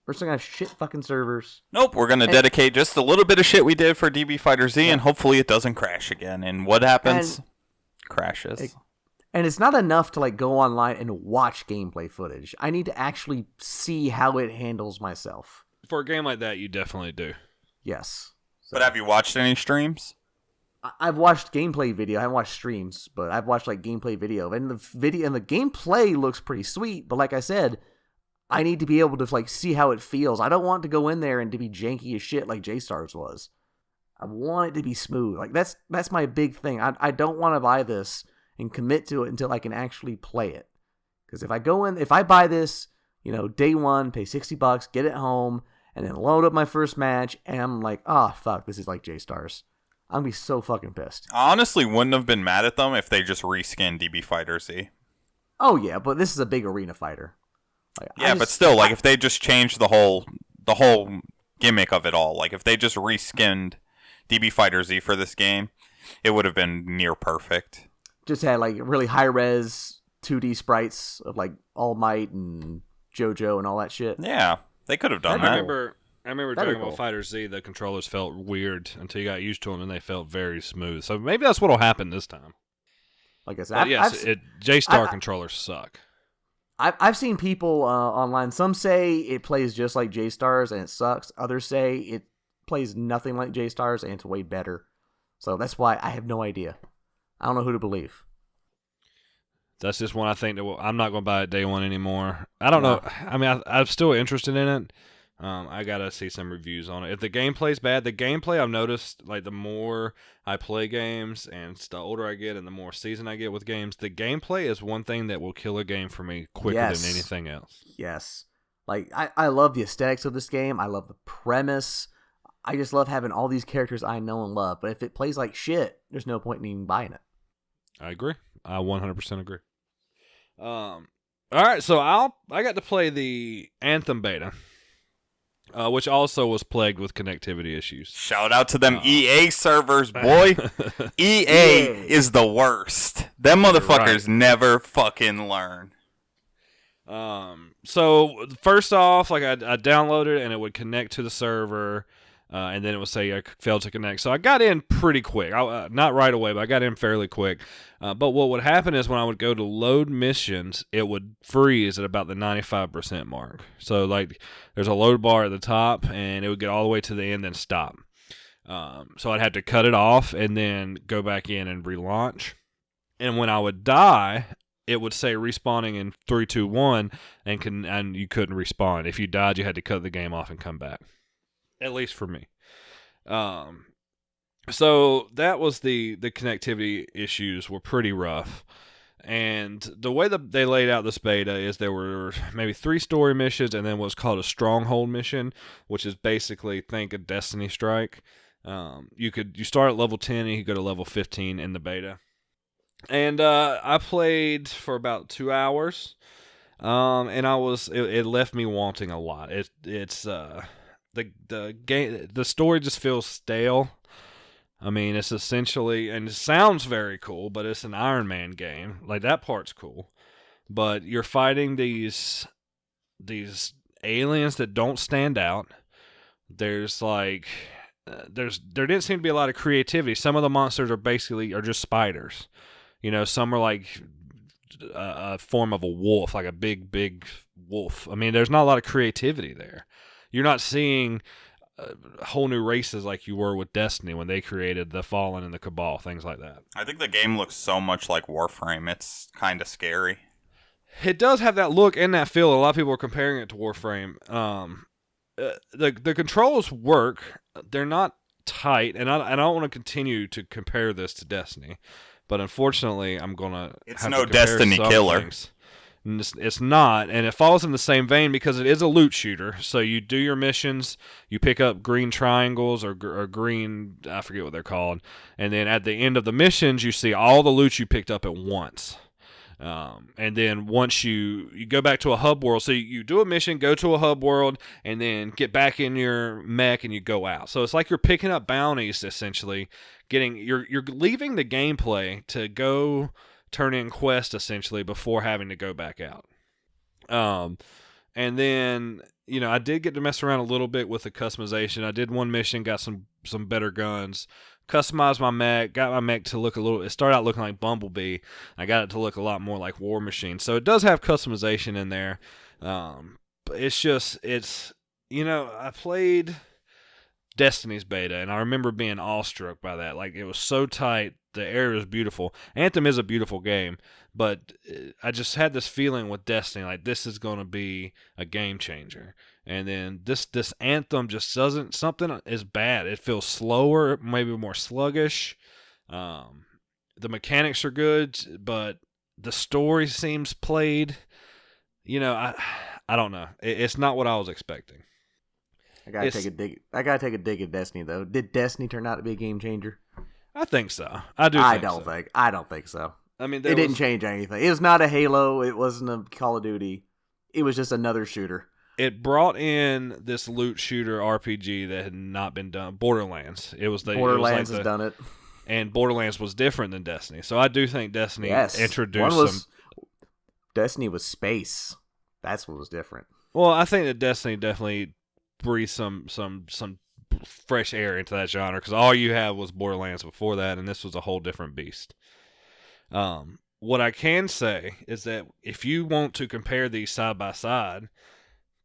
We're still gonna have shit fucking servers. Nope, we're gonna dedicate just a little bit of shit we did for DB FighterZ, and hopefully it doesn't crash again. And what happens? Crashes. And it's not enough to like go online and watch gameplay footage. I need to actually see how it handles myself. For a game like that, you definitely do. Yes. But have you watched any streams? I've watched gameplay video. I haven't watched streams, but I've watched like gameplay video, and the gameplay looks pretty sweet. But like I said, I need to be able to like see how it feels. I don't want to go in there and to be janky as shit like J-Stars was. I want it to be smooth. Like that's my big thing. I don't want to buy this and commit to it until I can actually play it. Because if I buy this, day one, pay $60, get it home, and then load up my first match, and I'm like, fuck, this is like J-Stars. I'm gonna be so fucking pissed. I honestly wouldn't have been mad at them if they just reskinned DB FighterZ. Oh yeah, but this is a big arena fighter. But still, like if they just changed the whole gimmick of it all. Like, if they just reskinned DB FighterZ for this game, it would have been near perfect. Just had like really high res 2D sprites of like All Might and JoJo and all that shit. Yeah, they could have done that. I remember That'd Dragon be Ball cool. FighterZ, the controllers felt weird until you got used to them, and they felt very smooth. So maybe that's what'll happen this time. Like I said, But yes, J-Star controllers suck. I've seen people online. Some say it plays just like J-Stars and it sucks. Others say it plays nothing like J-Stars and it's way better. So that's why I have no idea. I don't know who to believe. That's just one I think that I'm not going to buy it day one anymore. I don't know. I mean, I'm still interested in it. I got to see some reviews on it. If the gameplay's bad, the gameplay I've noticed, like the more I play games and the older I get and the more seasoned I get with games, the gameplay is one thing that will kill a game for me quicker than anything else. Yes. Like, I love the aesthetics of this game. I love the premise. I just love having all these characters I know and love. But if it plays like shit, there's no point in even buying it. I agree. I 100% agree. All right, so I got to play the Anthem beta, which also was plagued with connectivity issues. Shout out to them EA servers, boy. EA is the worst. Them motherfuckers never fucking learn. So first off, like I downloaded it and it would connect to the server. And then it would say I failed to connect. So I got in pretty quick. Not right away, but I got in fairly quick. But what would happen is when I would go to load missions, it would freeze at about the 95% mark. So like there's a load bar at the top, and it would get all the way to the end and stop. So I'd have to cut it off and then go back in and relaunch. And when I would die, it would say respawning in 3, 2, 1, and you couldn't respawn. If you died, you had to cut the game off and come back. At least for me. So that was the connectivity issues were pretty rough. And the way that they laid out this beta is there were maybe 3 story missions and then what's called a stronghold mission, which is basically, think a Destiny strike. You start at level 10 and you go to level 15 in the beta. And I played for about 2 hours. And it left me wanting a lot. The story just feels stale. I mean, it's essentially, and it sounds very cool, but it's an Iron Man game. Like, that part's cool. But you're fighting these aliens that don't stand out. There's like, there didn't seem to be a lot of creativity. Some of the monsters are just spiders. You know, some are like a form of a wolf, like a big wolf. I mean, there's not a lot of creativity there. You're not seeing whole new races like you were with Destiny when they created the Fallen and the Cabal, things like that. I think the game looks so much like Warframe. It's kind of scary. It does have that look and that feel. A lot of people are comparing it to Warframe. The controls work. They're not tight, and I don't want to continue to compare this to Destiny, but unfortunately, I'm gonna. It's no Destiny killer. Things. It's not, and it falls in the same vein because it is a loot shooter. So you do your missions, you pick up green triangles or green, I forget what they're called, and then at the end of the missions, you see all the loot you picked up at once. And then once you go back to a hub world, so you do a mission, go to a hub world, and then get back in your mech and you go out. So it's like you're picking up bounties, essentially. You're leaving the gameplay to go turn in quest essentially before having to go back out. And then, you know, I did get to mess around a little bit with the customization. I did one mission, got some better guns, customized my mech, got my mech to look it started out looking like Bumblebee. I got it to look a lot more like War Machine. So it does have customization in there. But you know, I played Destiny's beta and I remember being awestruck by that. Like, it was so tight. The area is beautiful. Anthem is a beautiful game, but I just had this feeling with Destiny, like this is going to be a game changer. And then this Anthem just doesn't, something is bad. It feels slower, maybe more sluggish. The mechanics are good, but the story seems played. You know, I don't know. It's not what I was expecting. I gotta take a dig at Destiny though. Did Destiny turn out to be a game changer? I think so. I don't think so. I mean, it didn't change anything. It was not a Halo. It wasn't a Call of Duty. It was just another shooter. it brought in this loot shooter RPG that had not been done. Borderlands. Borderlands has done it. And Borderlands was different than Destiny. So I do think Destiny introduced Destiny was space. That's what was different. Well, I think that Destiny definitely breathed some fresh air into that genre, because all you had was Borderlands before that, and this was a whole different beast. What I can say is that if you want to compare these side by side,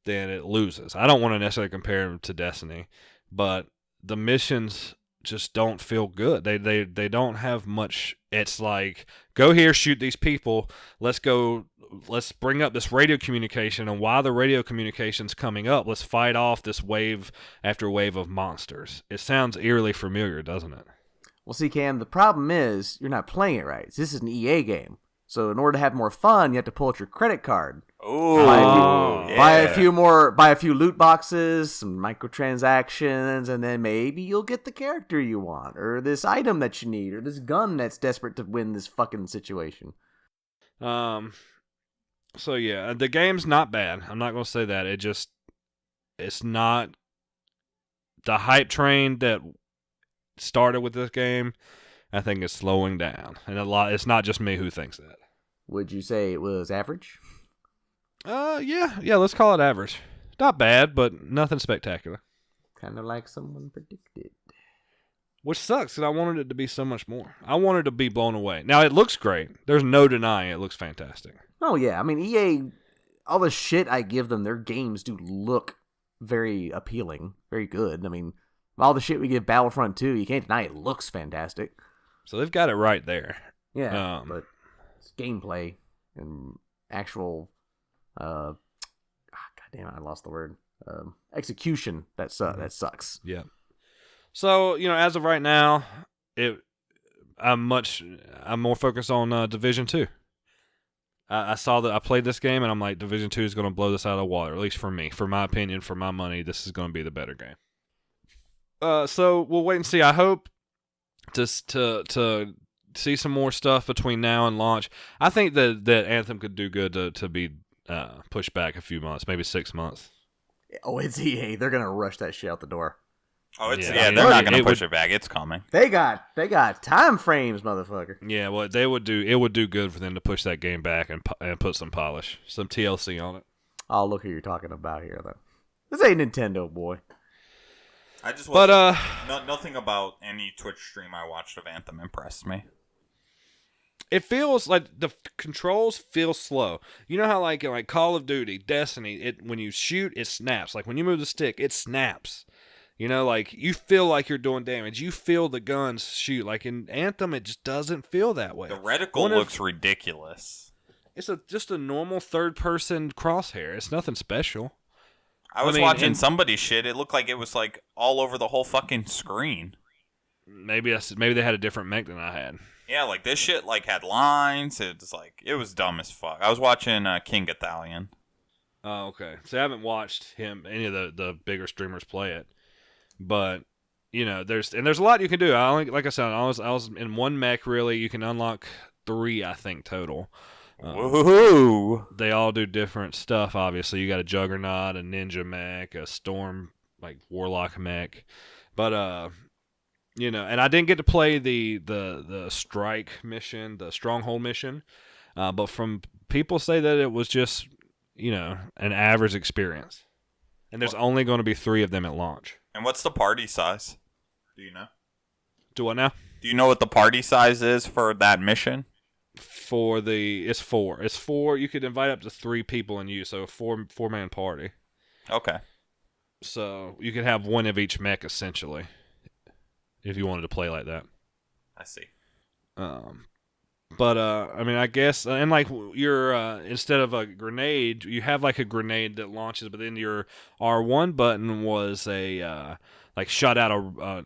then it loses. I don't want to necessarily compare them to Destiny, but the missions just don't feel good. They don't have much. It's like, go here, shoot these people. Let's bring up this radio communication, and while the radio communication's coming up, let's fight off this wave after wave of monsters. It sounds eerily familiar, doesn't it? Well, see, Cam, the problem is you're not playing it right. This is an EA game. So in order to have more fun, you have to pull out your credit card. Buy a few loot boxes, some microtransactions, and then maybe you'll get the character you want, or this item that you need, or this gun that's desperate to win this fucking situation. So yeah, the game's not bad. I'm not going to say that. It's not the hype train that started with this game. I think it's slowing down, and it's not just me who thinks that. Would you say it was average? Yeah, let's call it average. Not bad, but nothing spectacular. Kind of like someone predicted. Which sucks, because I wanted it to be so much more. I wanted to be blown away. Now, it looks great. There's no denying it looks fantastic. Oh, yeah. I mean, EA, all the shit I give them, their games do look very appealing, very good. I mean, all the shit we give Battlefront 2, you can't deny it looks fantastic. So they've got it right there. Yeah, but it's gameplay and actual, God damn it, I lost the word. Execution, that sucks. Yeah. So, as of right now, I'm more focused on Division 2. I saw that I played this game, and I'm like, Division 2 is going to blow this out of the water, at least for me. For my opinion, for my money, this is going to be the better game. So we'll wait and see. I hope to see some more stuff between now and launch. I think that Anthem could do good to be pushed back a few months, maybe 6 months. Oh, it's EA. They're going to rush that shit out the door. Oh, they're not going to push it back. It's coming. They got time frames, motherfucker. Yeah, well, it would do good for them to push that game back and put some polish, some TLC on it. Oh, look who you're talking about here, though. This ain't Nintendo, boy. I just nothing about any Twitch stream I watched of Anthem impressed me. It feels like the controls feel slow. You know how like Call of Duty, Destiny, when you shoot, it snaps. Like when you move the stick, it snaps. Like you feel like you're doing damage. You feel the guns shoot. Like in Anthem, it just doesn't feel that way. The reticle looks ridiculous. It's just a normal third-person crosshair. It's nothing special. I was watching somebody's shit. It looked like it was like all over the whole fucking screen. Maybe they had a different mech than I had. Yeah, like this shit like had lines. It was dumb as fuck. I was watching King Italian. Oh, okay. So I haven't watched any of the bigger streamers play it, but there's a lot you can do. Like I said, I was in one mech. Really, you can unlock 3, I think, total. Woohoo! They all do different stuff. Obviously, you got a Juggernaut, a Ninja mech, a Storm Warlock mech, but and I didn't get to play the Strike mission, the Stronghold mission, but from people say that it was just an average experience, and there's only going to be 3 of them at launch. And what's the party size? Do you know? Do what now? Do you know what the party size is for that mission? It's 4. It's 4. You could invite up to 3 people in you, so a 4-man party. Okay. So you could have one of each mech essentially, if you wanted to play like that. I see. But I mean, I guess, and your instead of a grenade, you have a grenade that launches, but then your R1 button was a shot out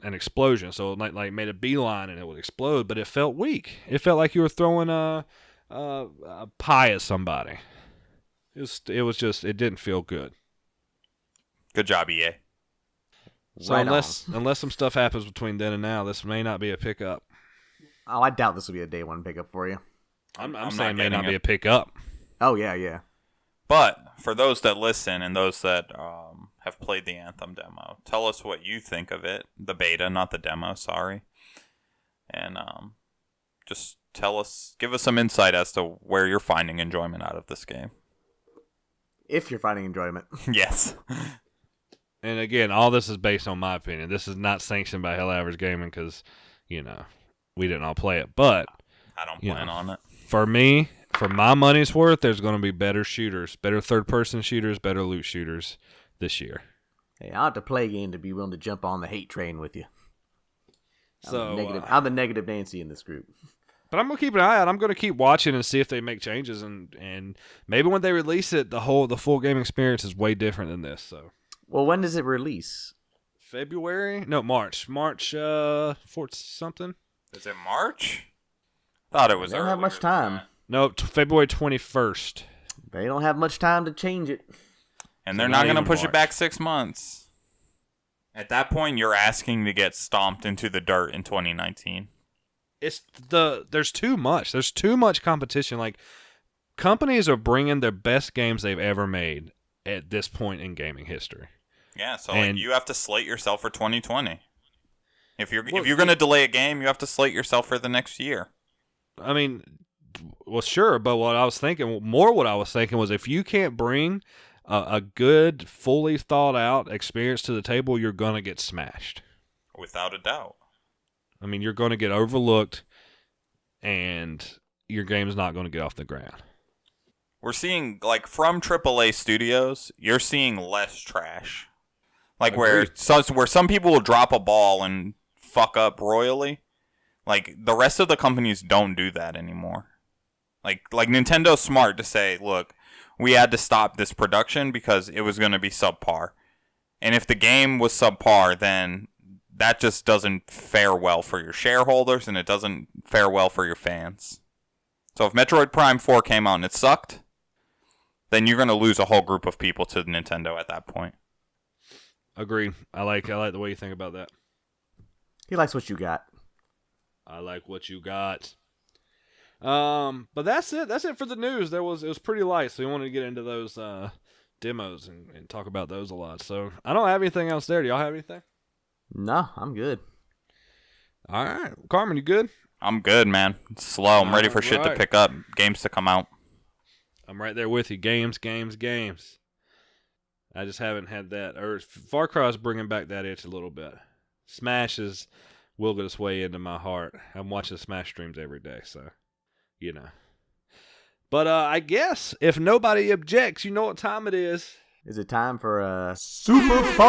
an explosion, so it made a beeline and it would explode, but it felt weak. It felt like you were throwing a pie at somebody. It didn't feel good. Good job, EA. So unless some stuff happens between then and now, this may not be a pickup. Oh, I doubt this will be a day 1 pickup for you. I'm saying may not be a pickup. Oh, yeah. But for those that listen and those that have played the Anthem demo, tell us what you think of it. The beta, not the demo, sorry. And just give us some insight as to where you're finding enjoyment out of this game. If you're finding enjoyment. Yes. And again, all this is based on my opinion. This is not sanctioned by Hell Average Gaming because, we didn't all play it. But I don't plan on it. For me, for my money's worth, there's going to be better shooters, better third-person shooters, better loot shooters this year. Hey, I'll have to play a game to be willing to jump on the hate train with you. I'm the negative Nancy in this group. But I'm going to keep an eye out. I'm going to keep watching and see if they make changes. And maybe when they release it, the full game experience is way different than this. So. Well, when does it release? February? No, March. March 4th something. Is it March? Thought it was They don't have much time. No, February 21st. They don't have much time to change it. And they're not going to push it back 6 months. At that point, you're asking to get stomped into the dirt in 2019. There's too much. There's too much competition. Like, companies are bringing their best games they've ever made at this point in gaming history. Yeah, so you have to slate yourself for 2020. If you're going to delay a game, you have to slate yourself for the next year. I mean, well, sure, but what I was thinking was if you can't bring a good, fully thought out experience to the table, you're going to get smashed. Without a doubt. I mean, you're going to get overlooked, and your game's not going to get off the ground. We're seeing, from AAA studios, you're seeing less trash. Where some people will drop a ball and fuck up royally. The rest of the companies don't do that anymore. Like Nintendo's smart to say, look, we had to stop this production because it was going to be subpar. And if the game was subpar, then that just doesn't fare well for your shareholders, and it doesn't fare well for your fans. So if Metroid Prime 4 came out and it sucked, then you're going to lose a whole group of people to Nintendo at that point. Agreed. I like the way you think about that. He likes what you got. I like what you got. But that's it. That's it for the news. It was pretty light, so we wanted to get into those demos and talk about those a lot. So I don't have anything else there. Do y'all have anything? No, I'm good. All right. Carmen, you good? I'm good, man. It's slow. I'm ready for shit to pick up. Games to come out. I'm right there with you. Games. I just haven't had that. Or Far Cry's bringing back that itch a little bit. Smash is wielded its way into my heart. I'm watching Smash streams every day, so, But I guess if nobody objects, you know what time it is. Is it time for a SuperFight?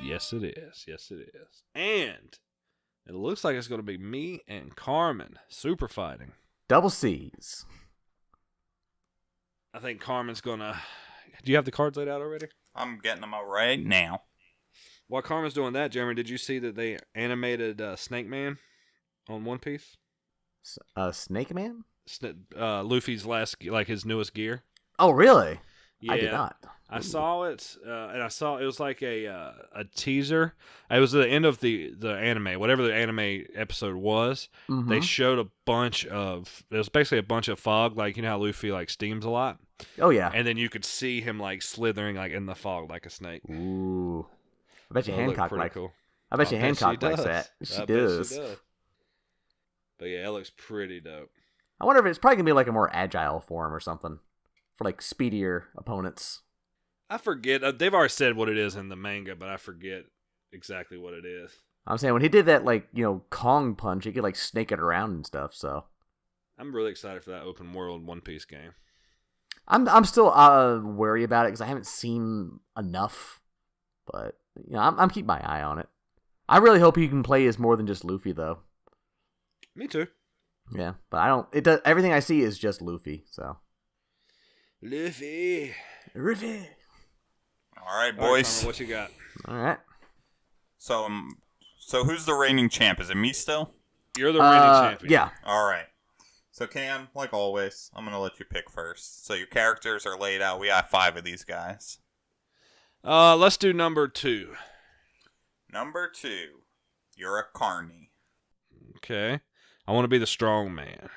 Yes, it is. And it looks like it's going to be me and Carmen super fighting. Double C's. I think Carmen's going to... Do you have the cards laid out already? I'm getting them out right now. While Carmen's doing that, Jeremy, did you see that they animated Snake Man on One Piece? Snake Man? Luffy's his newest gear. Oh, really? Yeah, I did not. I saw it, and I saw it was like a teaser. It was the end of the anime, whatever the anime episode was. Mm-hmm. They showed it was basically a bunch of fog, how Luffy steams a lot. Oh yeah, and then you could see him slithering in the fog like a snake. Ooh, I bet you Hancock cool. I bet you Hancock likes that. She does. But yeah, it looks pretty dope. I wonder if it's probably gonna be a more agile form or something for speedier opponents. I forget. They've already said what it is in the manga, but I forget exactly what it is. I'm saying when he did that, Kong punch, he could snake it around and stuff. So I'm really excited for that open world One Piece game. I'm still wary about it because I haven't seen enough, but I'm keeping my eye on it. I really hope he can play as more than just Luffy, though. Me too. Yeah, but I don't. It does. Everything I see is just Luffy. So Luffy. All right, boys. Carmen, what you got? All right. So who's the reigning champ? Is it me still? You're the reigning champion. Yeah. All right. So Cam, like always, I'm gonna let you pick first. So your characters are laid out. We got 5 of these guys. Let's do number 2. Number 2, you're a carny. Okay. I want to be the strong man.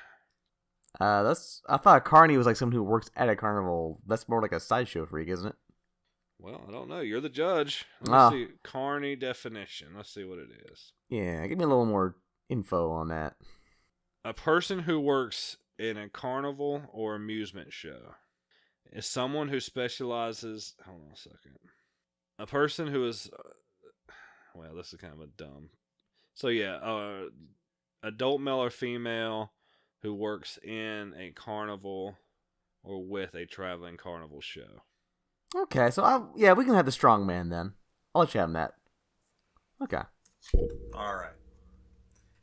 I thought a carny was like someone who works at a carnival. That's more like a sideshow freak, isn't it? Well, I don't know. You're the judge. Let's see. Carny definition. Let's see what it is. Yeah, give me a little more info on that. A person who works in a carnival or amusement show is someone who specializes. Hold on a second. A person who is. Well, this is kind of a dumb. So yeah, adult male or female who works in a carnival or with a traveling carnival show. Okay, so we can have the strong man then. I'll let you have that. Okay. All right.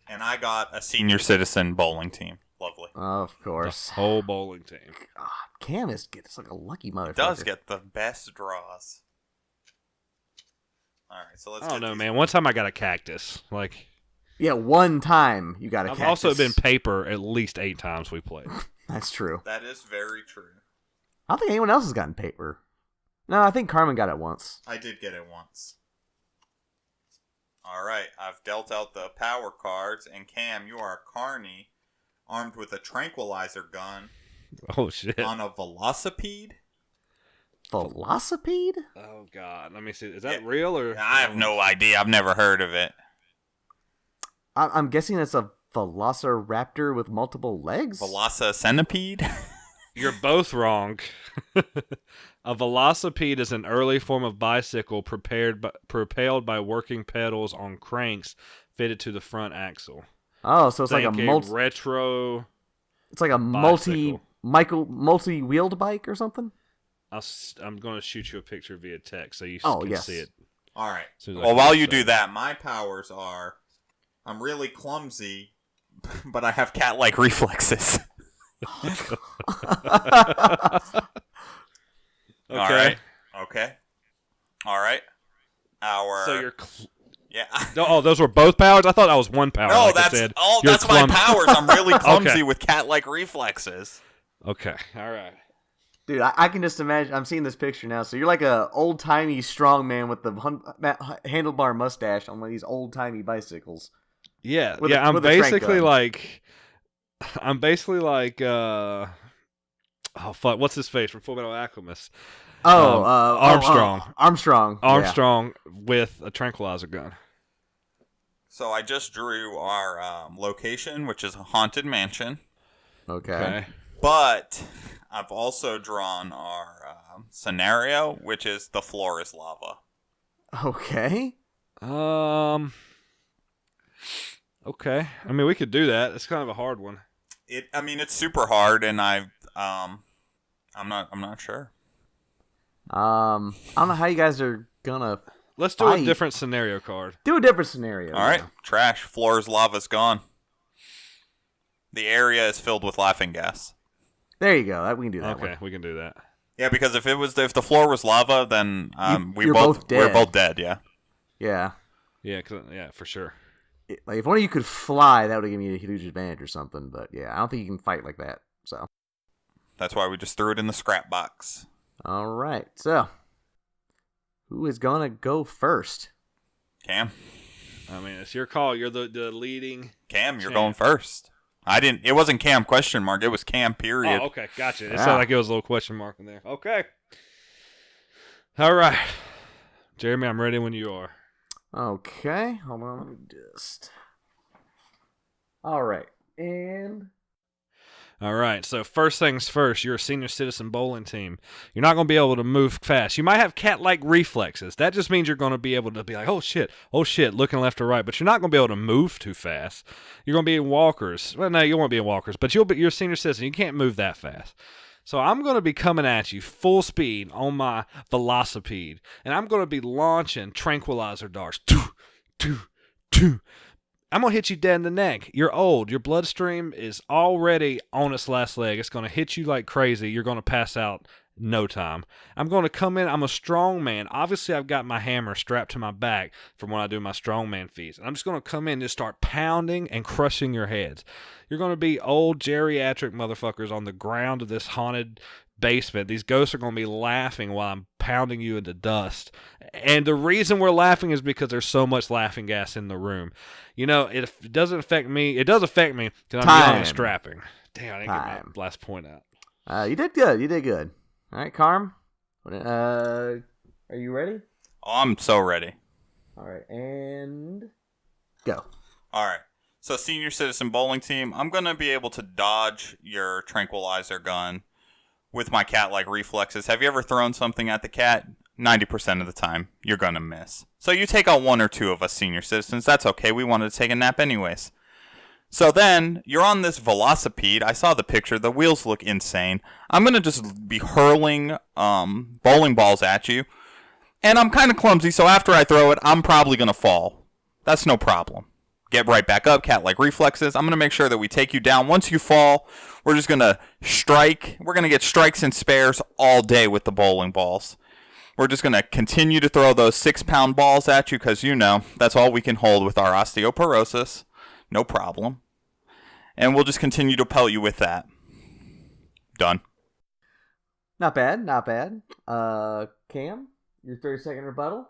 And I got a senior citizen bowling team. Lovely. Of course. The whole bowling team. God, Cam gets like a lucky motherfucker. Does get the best draws. All right, so let's. I don't know, man. One time I got a cactus. Like. Yeah, one time you got a I've cactus. also been paper at least 8 times we played. That's true. That is very true. I don't think anyone else has gotten paper. No, I think Carmin got it once. I did get it once. All right, I've dealt out the power cards, and Cam, you are a carny, armed with a tranquilizer gun. Oh, shit. On a velocipede? Velocipede? Oh, God. Let me see. Is that real or? I have no idea. I've never heard of it. I'm guessing it's a velociraptor with multiple legs? Velocicenipede? You're both wrong. A velocipede is an early form of bicycle propelled by working pedals on cranks fitted to the front axle. Oh, so it's like a retro. It's like a multi-wheeled bike or something. I'm going to shoot you a picture via text so you can see it. All right. Well, while you do that, my powers are: I'm really clumsy, but I have cat-like reflexes. Okay. All right. So you're. Yeah. Those were both powers? I thought that was one power. No, like that's my powers. I'm really clumsy with cat-like reflexes. Okay. All right. Dude, I can just imagine. I'm seeing this picture now. So you're like a old-timey strong man with the handlebar mustache on one of these old-timey bicycles. Yeah. I'm basically like. Oh fuck! What's his face from Full Metal Alchemist? Armstrong. Armstrong with a tranquilizer gun. So I just drew our location, which is a haunted mansion. Okay. But I've also drawn our scenario, which is the floor is lava. Okay. Okay. I mean, we could do that. It's kind of a hard one. It's super hard, and I'm not sure. I don't know how you guys are gonna. Let's do a different scenario card. Do a different scenario. All right. Trash. Floor's lava's gone. The area is filled with laughing gas. There you go. We can do that. Okay, we can do that. Yeah, because if the floor was lava, then we're both dead. Yeah. Yeah. Yeah, for sure. Like if one of you could fly, that would have given you a huge advantage or something. But yeah, I don't think you can fight like that. So that's why we just threw it in the scrap box. All right. So who is gonna go first? Cam. I mean, it's your call. You're the leading. Cam, you're going first. It wasn't Cam question mark. It was Cam period. Oh, okay, gotcha. It sounded like it was a little question mark in there. Okay. All right, Jeremy, I'm ready when you are. Okay, hold on. Let me just. All right, and. All right, so first things first, you're a senior citizen bowling team. You're not going to be able to move fast. You might have cat-like reflexes. That just means you're going to be able to be like, oh shit, looking left or right. But you're not going to be able to move too fast. You're going to be in walkers. Well, no, you won't be in walkers, but you're a senior citizen. You can't move that fast. So I'm going to be coming at you full speed on my velocipede, and I'm going to be launching tranquilizer darts. I'm going to hit you dead in the neck. You're old. Your bloodstream is already on its last leg. It's going to hit you like crazy. You're going to pass out no time. I'm going to come in. I'm a strong man. Obviously, I've got my hammer strapped to my back from when I do my strongman feats. And I'm just going to come in and just start pounding and crushing your heads. You're going to be old geriatric motherfuckers on the ground of this haunted basement. These ghosts are going to be laughing while I'm pounding you into dust. And the reason we're laughing is because there's so much laughing gas in the room. You know, it doesn't affect me. It does affect me because I'm young and strapping. Damn, I didn't get my last point out. You did good. You did good. All right, Carm. Are you ready? Oh, I'm so ready. All right, and go. All right. So, senior citizen bowling team, I'm going to be able to dodge your tranquilizer gun with my cat-like reflexes. Have you ever thrown something at the cat? 90% of the time, you're going to miss. So you take out one or two of us senior citizens. That's okay. We wanted to take a nap anyways. So then, you're on this velocipede. I saw the picture. The wheels look insane. I'm going to just be hurling bowling balls at you. And I'm kind of clumsy, so after I throw it, I'm probably going to fall. That's no problem. Get right back up, cat-like reflexes. I'm going to make sure that we take you down. Once you fall, we're just going to strike. We're going to get strikes and spares all day with the bowling balls. We're just going to continue to throw those 6-pound balls at you because, that's all we can hold with our osteoporosis. No problem. And we'll just continue to pelt you with that. Done. Not bad, not bad. Cam, your 30-second rebuttal?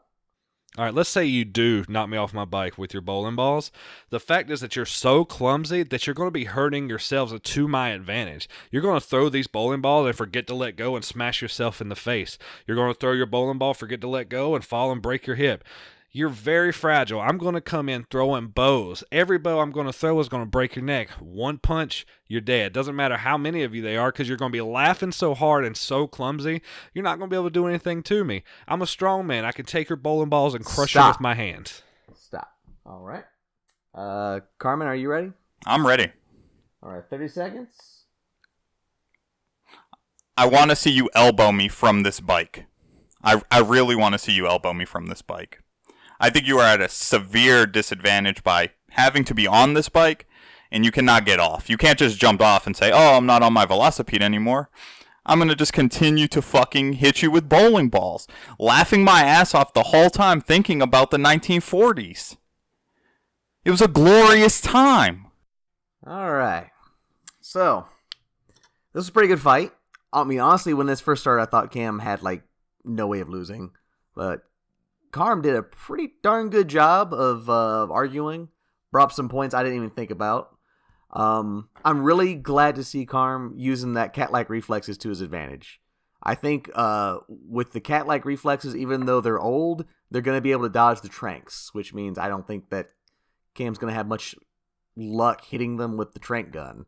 All right, let's say you do knock me off my bike with your bowling balls. The fact is that you're so clumsy that you're going to be hurting yourselves to my advantage. You're going to throw these bowling balls and forget to let go and smash yourself in the face. You're going to throw your bowling ball, forget to let go, and fall and break your hip. You're very fragile. I'm going to come in throwing bows. Every bow I'm going to throw is going to break your neck. One punch, you're dead. Doesn't matter how many of you they are because you're going to be laughing so hard and so clumsy, you're not going to be able to do anything to me. I'm a strong man. I can take your bowling balls and crush them with my hands. Stop. All right. Carmin, are you ready? I'm ready. All right, 30 seconds. I want to see you elbow me from this bike. I really want to see you elbow me from this bike. I think you are at a severe disadvantage by having to be on this bike, and you cannot get off. You can't just jump off and say, oh, I'm not on my velocipede anymore. I'm going to just continue to fucking hit you with bowling balls, laughing my ass off the whole time thinking about the 1940s. It was a glorious time. All right. So, this was a pretty good fight. I mean, honestly, when this first started, I thought Cam had, no way of losing. But Carm did a pretty darn good job of arguing. Brought up some points I didn't even think about. I'm really glad to see Carm using that cat-like reflexes to his advantage. I think with the cat-like reflexes, even though they're old, they're going to be able to dodge the tranks, which means I don't think that Cam's going to have much luck hitting them with the trank gun.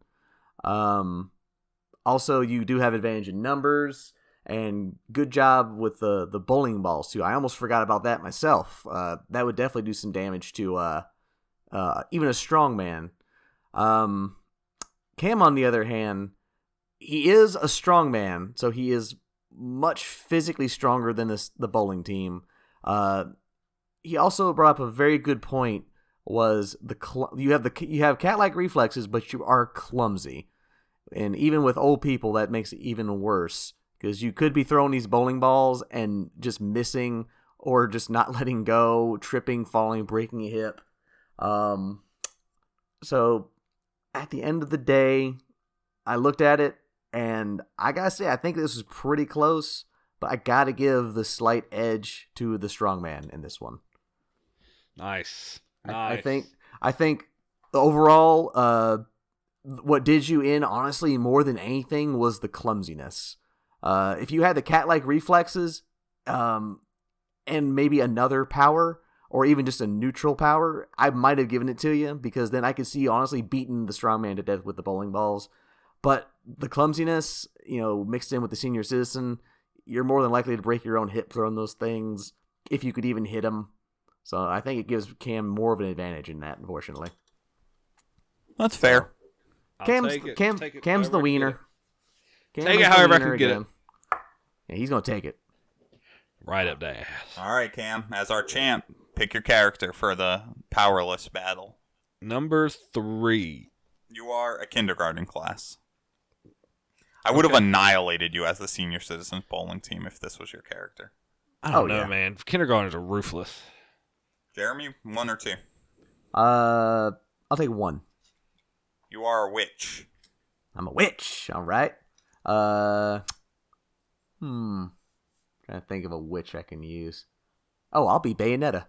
Also, you do have advantage in numbers. And good job with the bowling balls, too. I almost forgot about that myself. That would definitely do some damage to even a strong man. Cam, on the other hand, he is a strong man, so he is much physically stronger than the bowling team. He also brought up a very good point, was you have cat-like reflexes, but you are clumsy. And even with old people, that makes it even worse. Because you could be throwing these bowling balls and just missing or just not letting go, tripping, falling, breaking a hip. So at the end of the day, I looked at it and I gotta say, I think this was pretty close, but I gotta give the slight edge to the strongman in this one. Nice. I think overall, what did you in, honestly, more than anything was the clumsiness. If you had the cat-like reflexes, and maybe another power, or even just a neutral power, I might have given it to you, because then I could see you honestly beating the strongman to death with the bowling balls. But the clumsiness, mixed in with the senior citizen, you're more than likely to break your own hip throwing those things, if you could even hit them. So I think it gives Cam more of an advantage in that, unfortunately. That's fair. Cam's the wiener. Take it however I can get it. Yeah, he's going to take it. Right up there. All right, Cam. As our champ, pick your character for the powerless battle. Number 3. You are a kindergarten class. I would have annihilated you as the senior citizens bowling team if this was your character. I don't know, man. Kindergartners are ruthless. Jeremy, 1 or 2? I'll take 1. You are a witch. I'm a witch. All right. Trying to think of a witch I can use. Oh, I'll be Bayonetta.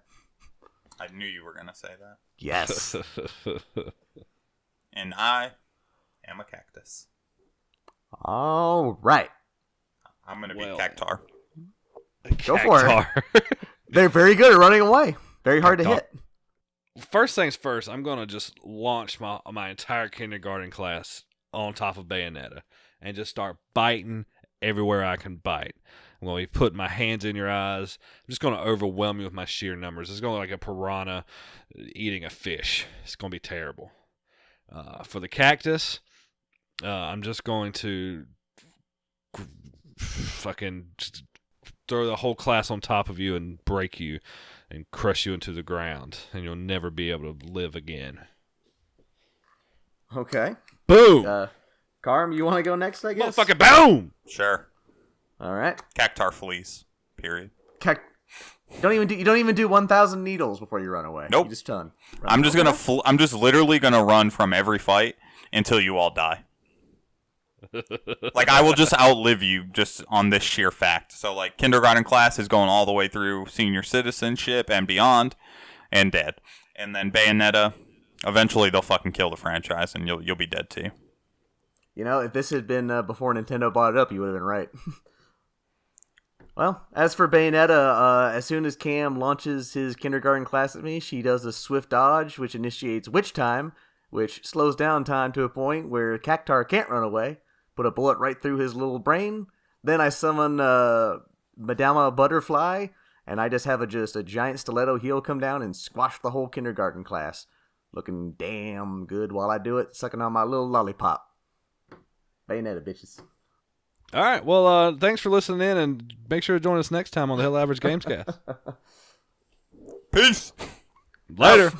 I knew you were going to say that. Yes. And I am a cactus. All right. I'm going to be Cactar. Go for it. They're very good at running away. Very hard to hit. First things first, I'm going to just launch my entire kindergarten class on top of Bayonetta and just start biting everywhere I can bite. I'm going to be putting my hands in your eyes. I'm just going to overwhelm you with my sheer numbers. It's going to be like a piranha eating a fish. It's going to be terrible. For the cactus, I'm just going to fucking throw the whole class on top of you and break you and crush you into the ground, and you'll never be able to live again. Okay. Boom! Carm, you want to go next, I guess? Motherfucking boom! Sure. All right. Cactar fleas. Period. You don't even do 1,000 needles before you run away. Nope. You just done. I'm just literally gonna run from every fight until you all die. Like, I will just outlive you just on this sheer fact. So, like, kindergarten class is going all the way through senior citizenship and beyond, and dead. And then Bayonetta, eventually they'll fucking kill the franchise, and you'll be dead too. You know, if this had been before Nintendo bought it up, you would have been right. Well, as for Bayonetta, as soon as Cam launches his kindergarten class at me, she does a swift dodge, which initiates Witch Time, which slows down time to a point where Cactar can't run away. Put a bullet right through his little brain. Then I summon Madama Butterfly, and I just have a giant stiletto heel come down and squash the whole kindergarten class. Looking damn good while I do it, sucking on my little lollipop. Bayonetta, bitches. All right, well, thanks for listening in, and make sure to join us next time on the Hell Average Gamescast. Peace! Later!